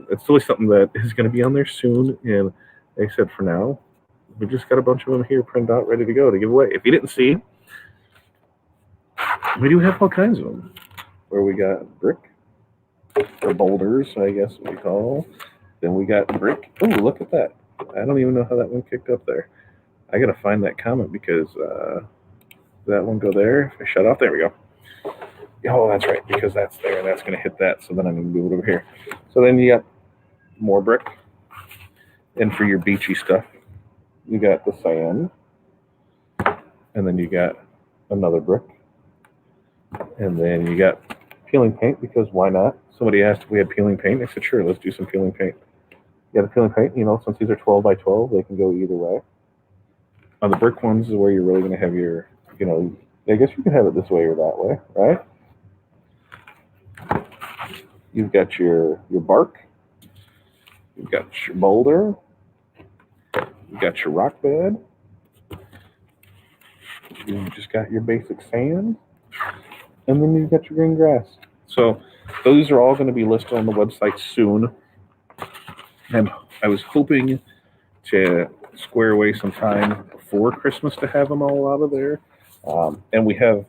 it's totally something that is going to be on there soon. And like I said, for now, we just got a bunch of them here printed out, ready to go to give away. If you didn't see, we do have all kinds of them. Where we got brick, or boulders, I guess we call. Then we got brick. Oh, look at that. I don't even know how that one kicked up there. I got to find that comment because that one go there. If I shut off, there we go. Oh, that's right, because that's there, and that's going to hit that, so then I'm going to move it over here. So then you got more brick. And for your beachy stuff, you got the sand. And then you got another brick. And then you got peeling paint, because why not? Somebody asked if we had peeling paint. I said, sure, let's do some peeling paint. You got the peeling paint, since these are 12 by 12, they can go either way. On the brick ones is where you're really going to have your, I guess you can have it this way or that way, right? You've got your bark. You've got your boulder. You've got your rock bed. You've just got your basic sand. And then you've got your green grass. So those are all going to be listed on the website soon. And I was hoping to square away some time before Christmas to have them all out of there. And we have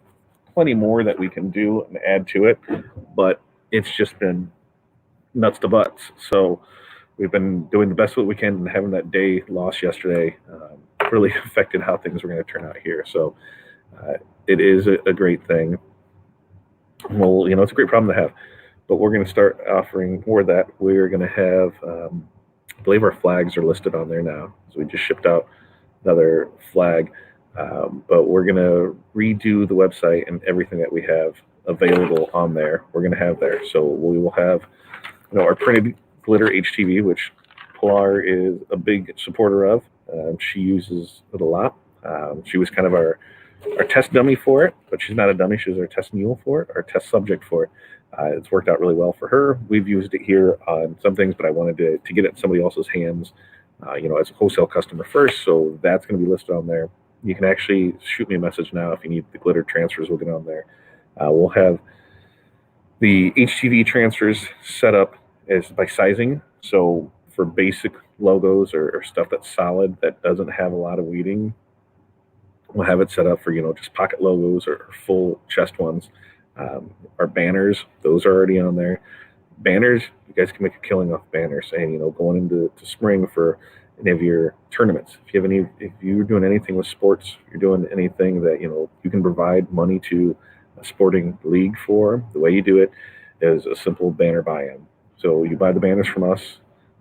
plenty more that we can do and add to it, but it's just been nuts to butts. So we've been doing the best that we can, and having that day lost yesterday really affected how things were going to turn out here. So it is a great thing. Well, it's a great problem to have, but we're going to start offering more of that. We're going to have, I believe our flags are listed on there now. So we just shipped out another flag, but we're going to redo the website, and everything that we have available on there, we're going to have there. So we will have, our printed glitter HTV, which Pilar is a big supporter of. She uses it a lot. She was kind of our test dummy for it, but she's not a dummy. She's our test mule for it, our test subject for it. It's worked out really well for her. We've used it here on some things, but I wanted to get it in somebody else's hands, as a wholesale customer first. So that's going to be listed on there. You can actually shoot me a message now if you need the glitter transfers. We'll get on there. We'll have the HTV transfers set up as by sizing. So for basic logos or stuff that's solid, that doesn't have a lot of weeding, we'll have it set up for, just pocket logos or full chest ones. Our banners, those are already on there. Banners, you guys can make a killing off banners, saying, going into spring for any of your tournaments. If you're doing anything with sports, you're doing anything that you can provide money to a sporting league for. The way you do it is a simple banner buy-in. So you buy the banners from us.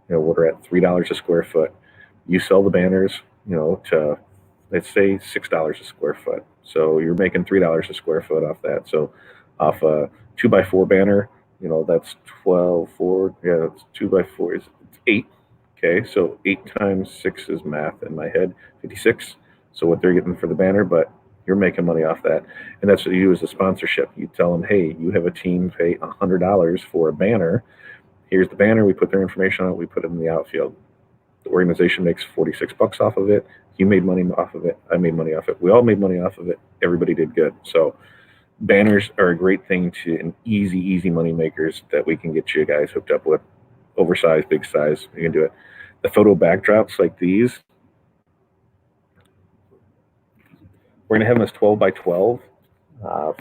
We're at $3 a square foot. You sell the banners, to, let's say, $6 a square foot. So you're making $3 a square foot off that. So off a 2x4 banner, that's 12, 4. Yeah, it's 2x4. It's 8. Okay, so 8 times 6 is math in my head, 56. So what they're getting for the banner, but you're making money off that. And that's what you do as a sponsorship. You tell them, hey, you have a team, pay $100 for a banner. Here's the banner. We put their information on it. We put it in the outfield. The organization makes $46 off of it. You made money off of it. I made money off it. We all made money off of it. Everybody did good. So banners are a great thing and easy money makers that we can get you guys hooked up with. Oversized, big size, you can do it. The photo backdrops like these, we're gonna have them as 12 by 12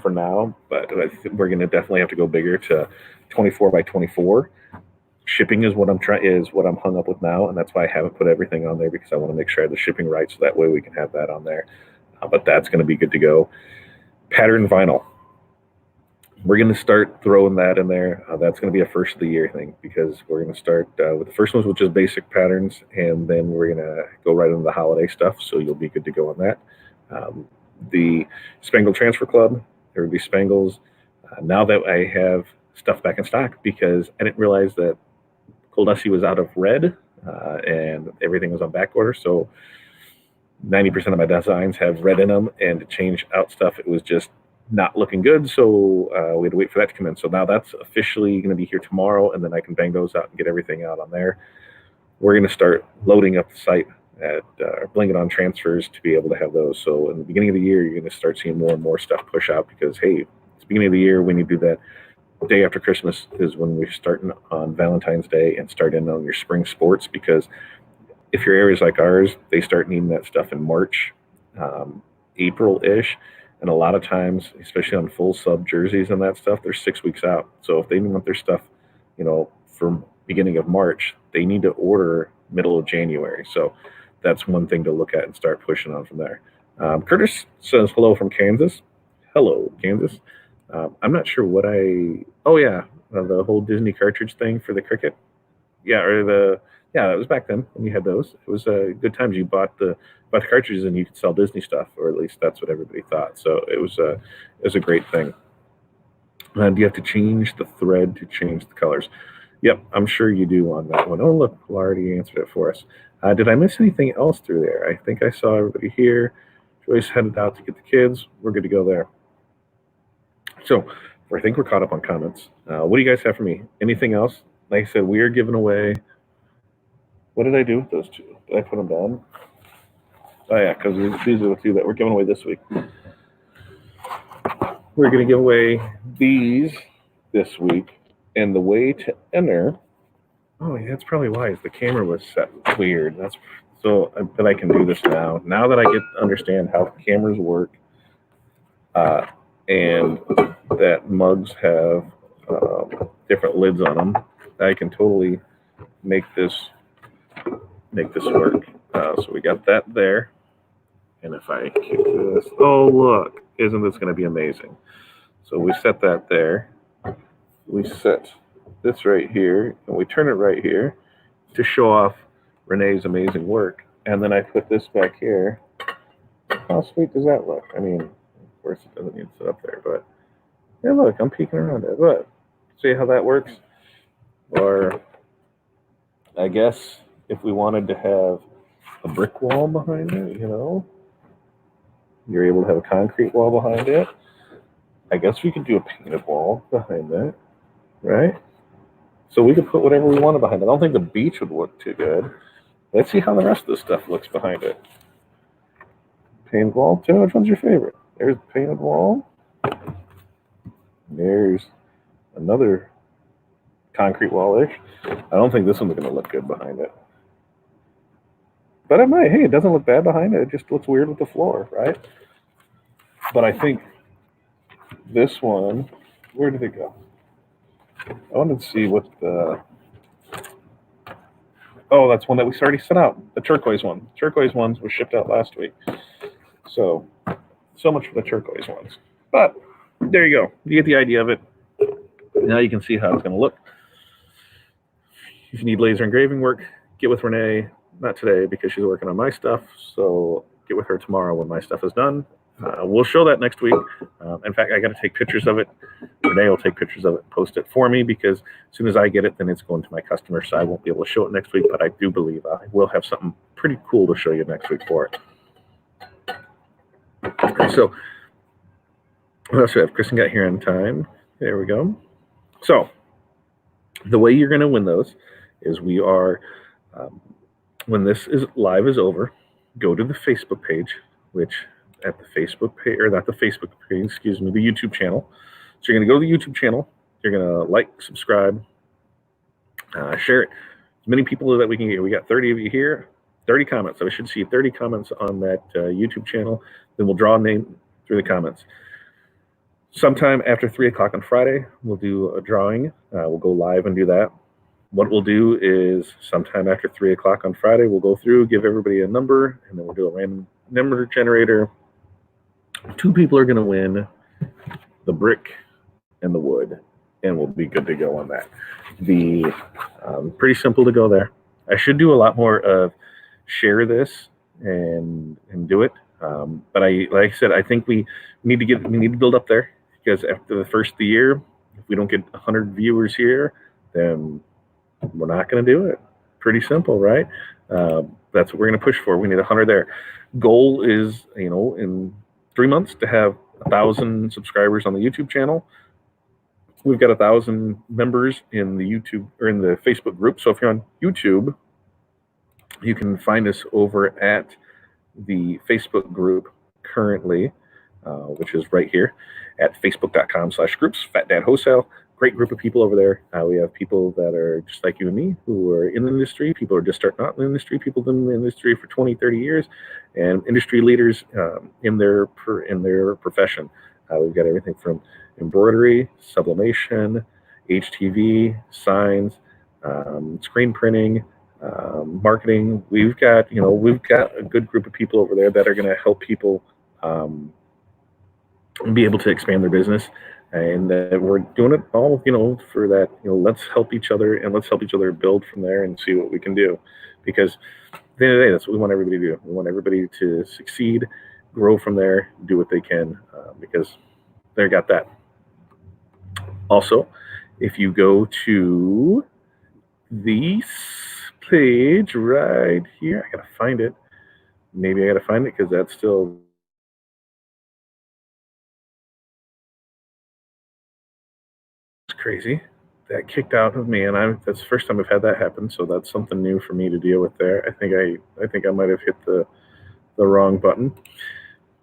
for now, but we're gonna definitely have to go bigger to 24 by 24. Shipping is what I'm hung up with now, and that's why I haven't put everything on there, because I want to make sure I have the shipping right, so that way we can have that on there. But that's going to be good to go. Pattern vinyl. We're going to start throwing that in there. That's going to be a first of the year thing, because we're going to start with the first ones, which is basic patterns, and then we're going to go right into the holiday stuff, so you'll be good to go on that. The Spangle Transfer Club, there will be Spangles. Now that I have stuff back in stock, because I didn't realize that Cold Dusty was out of red, and everything was on back order, so 90% of my designs have red in them, and to change out stuff, it was just not looking good, so we had to wait for that to come in. So now that's officially going to be here tomorrow, and then I can bang those out and get everything out on there. We're going to start loading up the site at Bling It On transfers to be able to have those. So in the beginning of the year, you're going to start seeing more and more stuff push out, because, hey, it's the beginning of the year when you do that. Day after Christmas is when we're starting on Valentine's Day and start in on your spring sports, because if your area's like ours, they start needing that stuff in March, April-ish, and a lot of times, especially on full sub jerseys and that stuff, they're 6 weeks out. So if they want their stuff, from beginning of March, they need to order middle of January. So that's one thing to look at and start pushing on from there. Curtis says hello from Kansas. Hello, Kansas. I'm not sure what the whole Disney cartridge thing for the cricket. Yeah, that was back then when you had those. It was good times. You bought the cartridges and you could sell Disney stuff, or at least that's what everybody thought. So it was a great thing. Do you have to change the thread to change the colors? Yep, I'm sure you do on that one. Oh, look, Lardy answered it for us. Did I miss anything else through there? I think I saw everybody here. Joyce headed out to get the kids. We're good to go there. So I think we're caught up on comments. What do you guys have for me? Anything else? Like I said, we are giving away. What did I do with those two? Did I put them down? Oh, yeah, because these are the two that we're giving away this week. We're going to give away these this week. And the way to enter... Oh, yeah, that's probably why. The camera was set weird. But I can do this now. Now that I get to understand how cameras work, and that mugs have different lids on them, I can totally make this work. So we got that there. And if I kick this, oh look, isn't this going to be amazing? So we set that there. We set this right here, and we turn it right here to show off Renee's amazing work. And then I put this back here. How sweet does that look? I mean, of course it doesn't need to sit up there, but yeah, look, I'm peeking around it. Look, see how that works? Or I guess if we wanted to have a brick wall behind it, you're able to have a concrete wall behind it. I guess we could do a painted wall behind that, right? So we could put whatever we wanted behind it. I don't think the beach would look too good. Let's see how the rest of the stuff looks behind it. Painted wall, Tim, which one's your favorite? There's the painted wall. There's another concrete wall-ish. I don't think this one's going to look good behind it. But it might. Hey, it doesn't look bad behind it. It just looks weird with the floor, right? But I think this one, where did it go? I wanted to see what the. Oh, that's one that we already sent out. The turquoise one. Turquoise ones were shipped out last week. So much for the turquoise ones. But there you go. You get the idea of it. Now you can see how it's going to look. If you need laser engraving work, get with Renee. Not today because she's working on my stuff. So get with her tomorrow when my stuff is done. We'll show that next week. In fact, I got to take pictures of it. Renee will take pictures of it, post it for me, because as soon as I get it, then it's going to my customer, so I won't be able to show it next week, but I do believe I will have something pretty cool to show you next week for it. So what else do we have? Kristen got here on time. There we go. So the way you're going to win those is we are, when this is live is over, go to the Facebook page, which at the Facebook page, or not the Facebook page, excuse me, the YouTube channel. So you're going to go to the YouTube channel. You're going to like, subscribe, share it. As many people that we can get. We got 30 of you here, 30 comments. So I should see 30 comments on that YouTube channel. Then we'll draw a name through the comments. Sometime after 3 o'clock on Friday, we'll do a drawing. We'll go live and do that. What we'll do is sometime after 3 o'clock on Friday, we'll go through, give everybody a number, and then we'll do a random number generator. 2 people are going to win the brick and the wood, and we'll be good to go on that. Pretty simple to go there. I should do a lot more of share this and do it. But like I said, I think we need to build up there, because after the first of the year, if we don't get 100 viewers here, then we're not going to do it. Pretty simple, right? That's what we're going to push for. We need 100 there. Goal is, in 3 months to have 1,000 subscribers on the YouTube channel. We've got 1,000 members in the YouTube or in the Facebook group. So if you're on YouTube, you can find us over at the Facebook group currently, which is right here at facebook.com/groups, Fat Dad Wholesale. Great group of people over there. We have people that are just like you and me, who are in the industry, people who are just starting out in the industry, people in the industry for 20, 30 years, and industry leaders in their profession. We've got everything from embroidery, sublimation, HTV, signs, screen printing, marketing. We've got a good group of people over there that are going to help people be able to expand their business, and we're doing it all, for that. Let's help each other, and let's help each other build from there and see what we can do, because at the end of the day, that's what we want everybody to do. We want everybody to succeed, grow from there, do what they can, because they got that. Also, if you go to this page right here, I gotta find it. Maybe I gotta find it because that's still crazy. That kicked out of me, and that's the first time I've had that happen. So that's something new for me to deal with there. I think I might have hit the wrong button.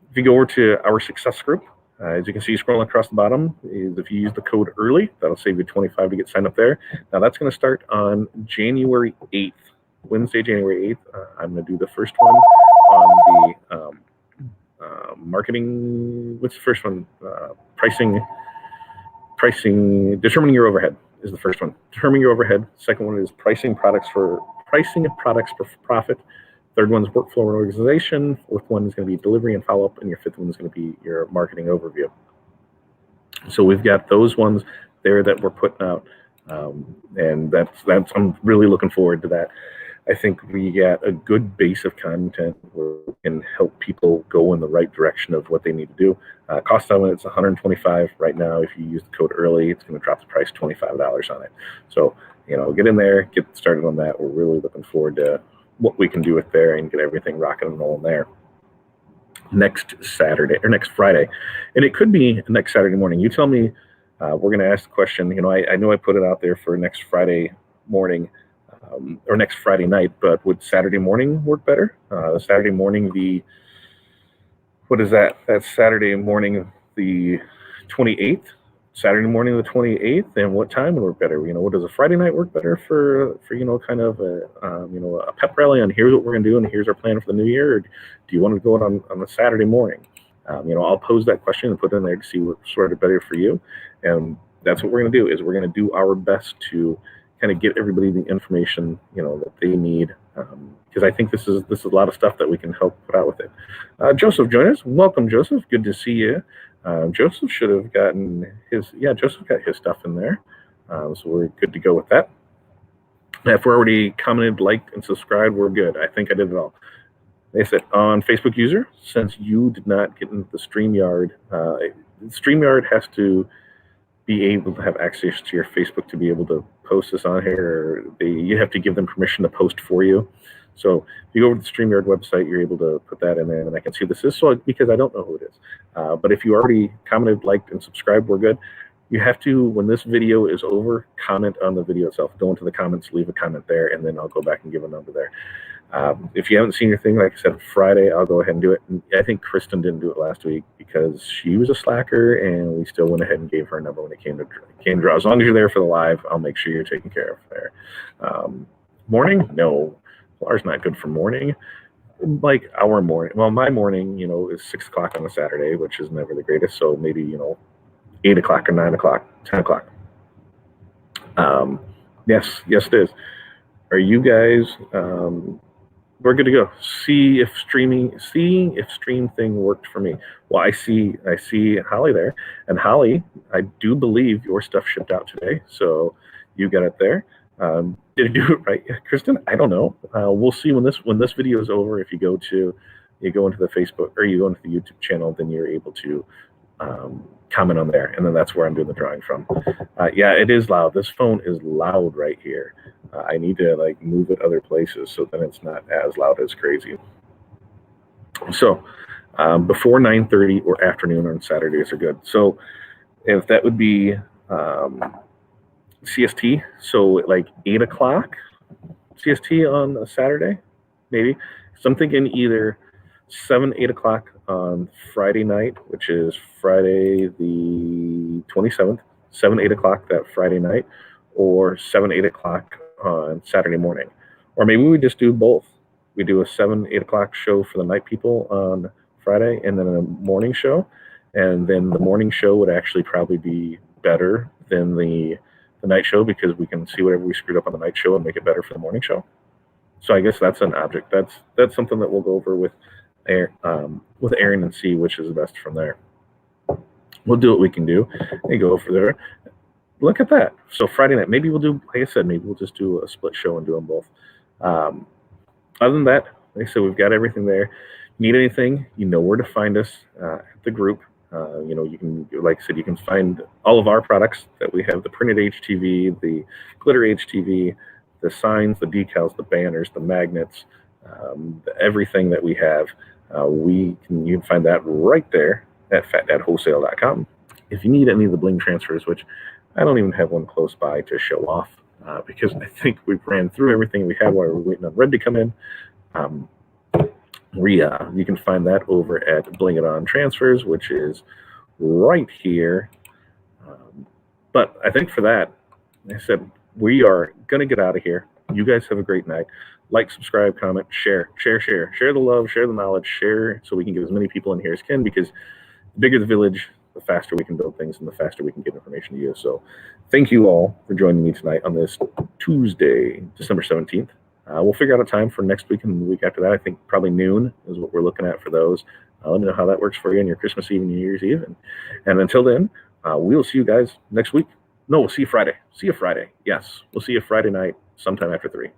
If you go over to our success group, as you can see scrolling across the bottom, is if you use the code early, that'll save you $25 to get signed up there. Now that's going to start on January 8th, Wednesday, January 8th. I'm going to do the first one on the marketing. What's the first one? Pricing. Determining your overhead is the first one. Determining your overhead. Second one is pricing of products for profit. Third one is workflow and organization. Fourth one is going to be delivery and follow-up, and your fifth one is going to be your marketing overview. So we've got those ones there that we're putting out, and that's I'm really looking forward to that. I think we got a good base of content where we can help people go in the right direction of what they need to do. Cost element, it's $125 right now. If you use the code early, it's going to drop the price $25 on it. So get in there, get started on that. We're really looking forward to what we can do with there and get everything rocking and rolling there. Next Saturday or next Friday, and it could be next Saturday morning. You tell me. We're going to ask the question. I know I put it out there for next Friday morning. Or next Friday night, but would Saturday morning work better? Saturday morning, what is that? That's Saturday morning, the 28th. Saturday morning, the 28th, and what time would work better? What does a Friday night work better for kind of a pep rally on here's what we're gonna do and here's our plan for the new year? Or do you want to go on a Saturday morning? I'll pose that question and put it in there to see what's sort of better for you. And that's what we're going to do. Is we're going to do our best to kind of get everybody the information that they need, because I think this is a lot of stuff that we can help put out with it. Joseph joined us. Welcome, Joseph. Good to see you. Joseph should have gotten Joseph got his stuff in there, so we're good to go with that. If we're already commented, liked, and subscribed, we're good. I think I did it all. They said on Facebook user, since you did not get into the StreamYard, StreamYard has to be able to have access to your Facebook to be able to post this on here. You have to give them permission to post for you. So if you go over to the StreamYard website, you're able to put that in there, and I can see this is because I don't know who it is. But if you already commented, liked, and subscribed, we're good. You have to, when this video is over, comment on the video itself. Go into the comments, leave a comment there, and then I'll go back and give a number there. If you haven't seen your thing, like I said, Friday, I'll go ahead and do it. And I think Kristen didn't do it last week because she was a slacker, and we still went ahead and gave her a number when it came to draw. As long as you're there for the live, I'll make sure you're taken care of there. Morning? No. Laura's not good for morning. Like our morning. Well, my morning, is 6 o'clock on a Saturday, which is never the greatest. So maybe, 8 o'clock or 9 o'clock, 10 o'clock. Yes, it is. Are you guys, we're good to go. See if stream thing worked for me. Well, I see Holly there, and Holly, I do believe your stuff shipped out today, so you got it there. Did you do it right, Kristen? I don't know. We'll see when this video is over. If you go into the Facebook or you go into the YouTube channel, then you're able to comment on there, and then that's where I'm doing the drawing from. Yeah, it is loud. This phone is loud right here. I need to move it other places so then it's not as loud as crazy. So before 9:30 or afternoon on Saturdays are good. So if that would be CST, so 8 o'clock CST on a Saturday, maybe. So I'm thinking either 7, 8 o'clock on Friday night, which is Friday the 27th, 7, 8 o'clock that Friday night, or 7, 8 o'clock on Saturday morning. Or maybe we just do both. We do a 7, 8 o'clock show for the night people on Friday, and then a morning show. And then the morning show would actually probably be better than the night show, because we can see whatever we screwed up on the night show and make it better for the morning show. So I guess that's an object. That's something that we'll go over with Aaron and see which is the best from there. We'll do what we can do and go over there. Look at that. So Friday night, maybe we'll do, like I said, maybe we'll just do a split show and do them both. Other than that, like I said, we've got everything there. Need anything, you know where to find us at the group. You can, like I said, you can find all of our products that we have: the printed HTV, the glitter HTV, the signs, the decals, the banners, the magnets, everything that we have. You can find that right there at fatdadwholesale.com. If you need any of the bling transfers, which I don't even have one close by to show off, because I think we ran through everything we had while we were waiting on Red to come in. You can find that over at Bling It On Transfers, which is right here. But I think for that, like I said, we are going to get out of here. You guys have a great night. Like, subscribe, comment, share the love, share the knowledge, share so we can get as many people in here as can, because the bigger the village, the faster we can build things and the faster we can get information to you. So thank you all for joining me tonight on this Tuesday, December 17th. We'll figure out a time for next week and the week after that. I think probably noon is what we're looking at for those. Let me know how that works for you on your Christmas Eve and New Year's Eve. And until then, we will see you guys next week. No, we'll see you Friday. See you Friday. Yes, we'll see you Friday night sometime after 3.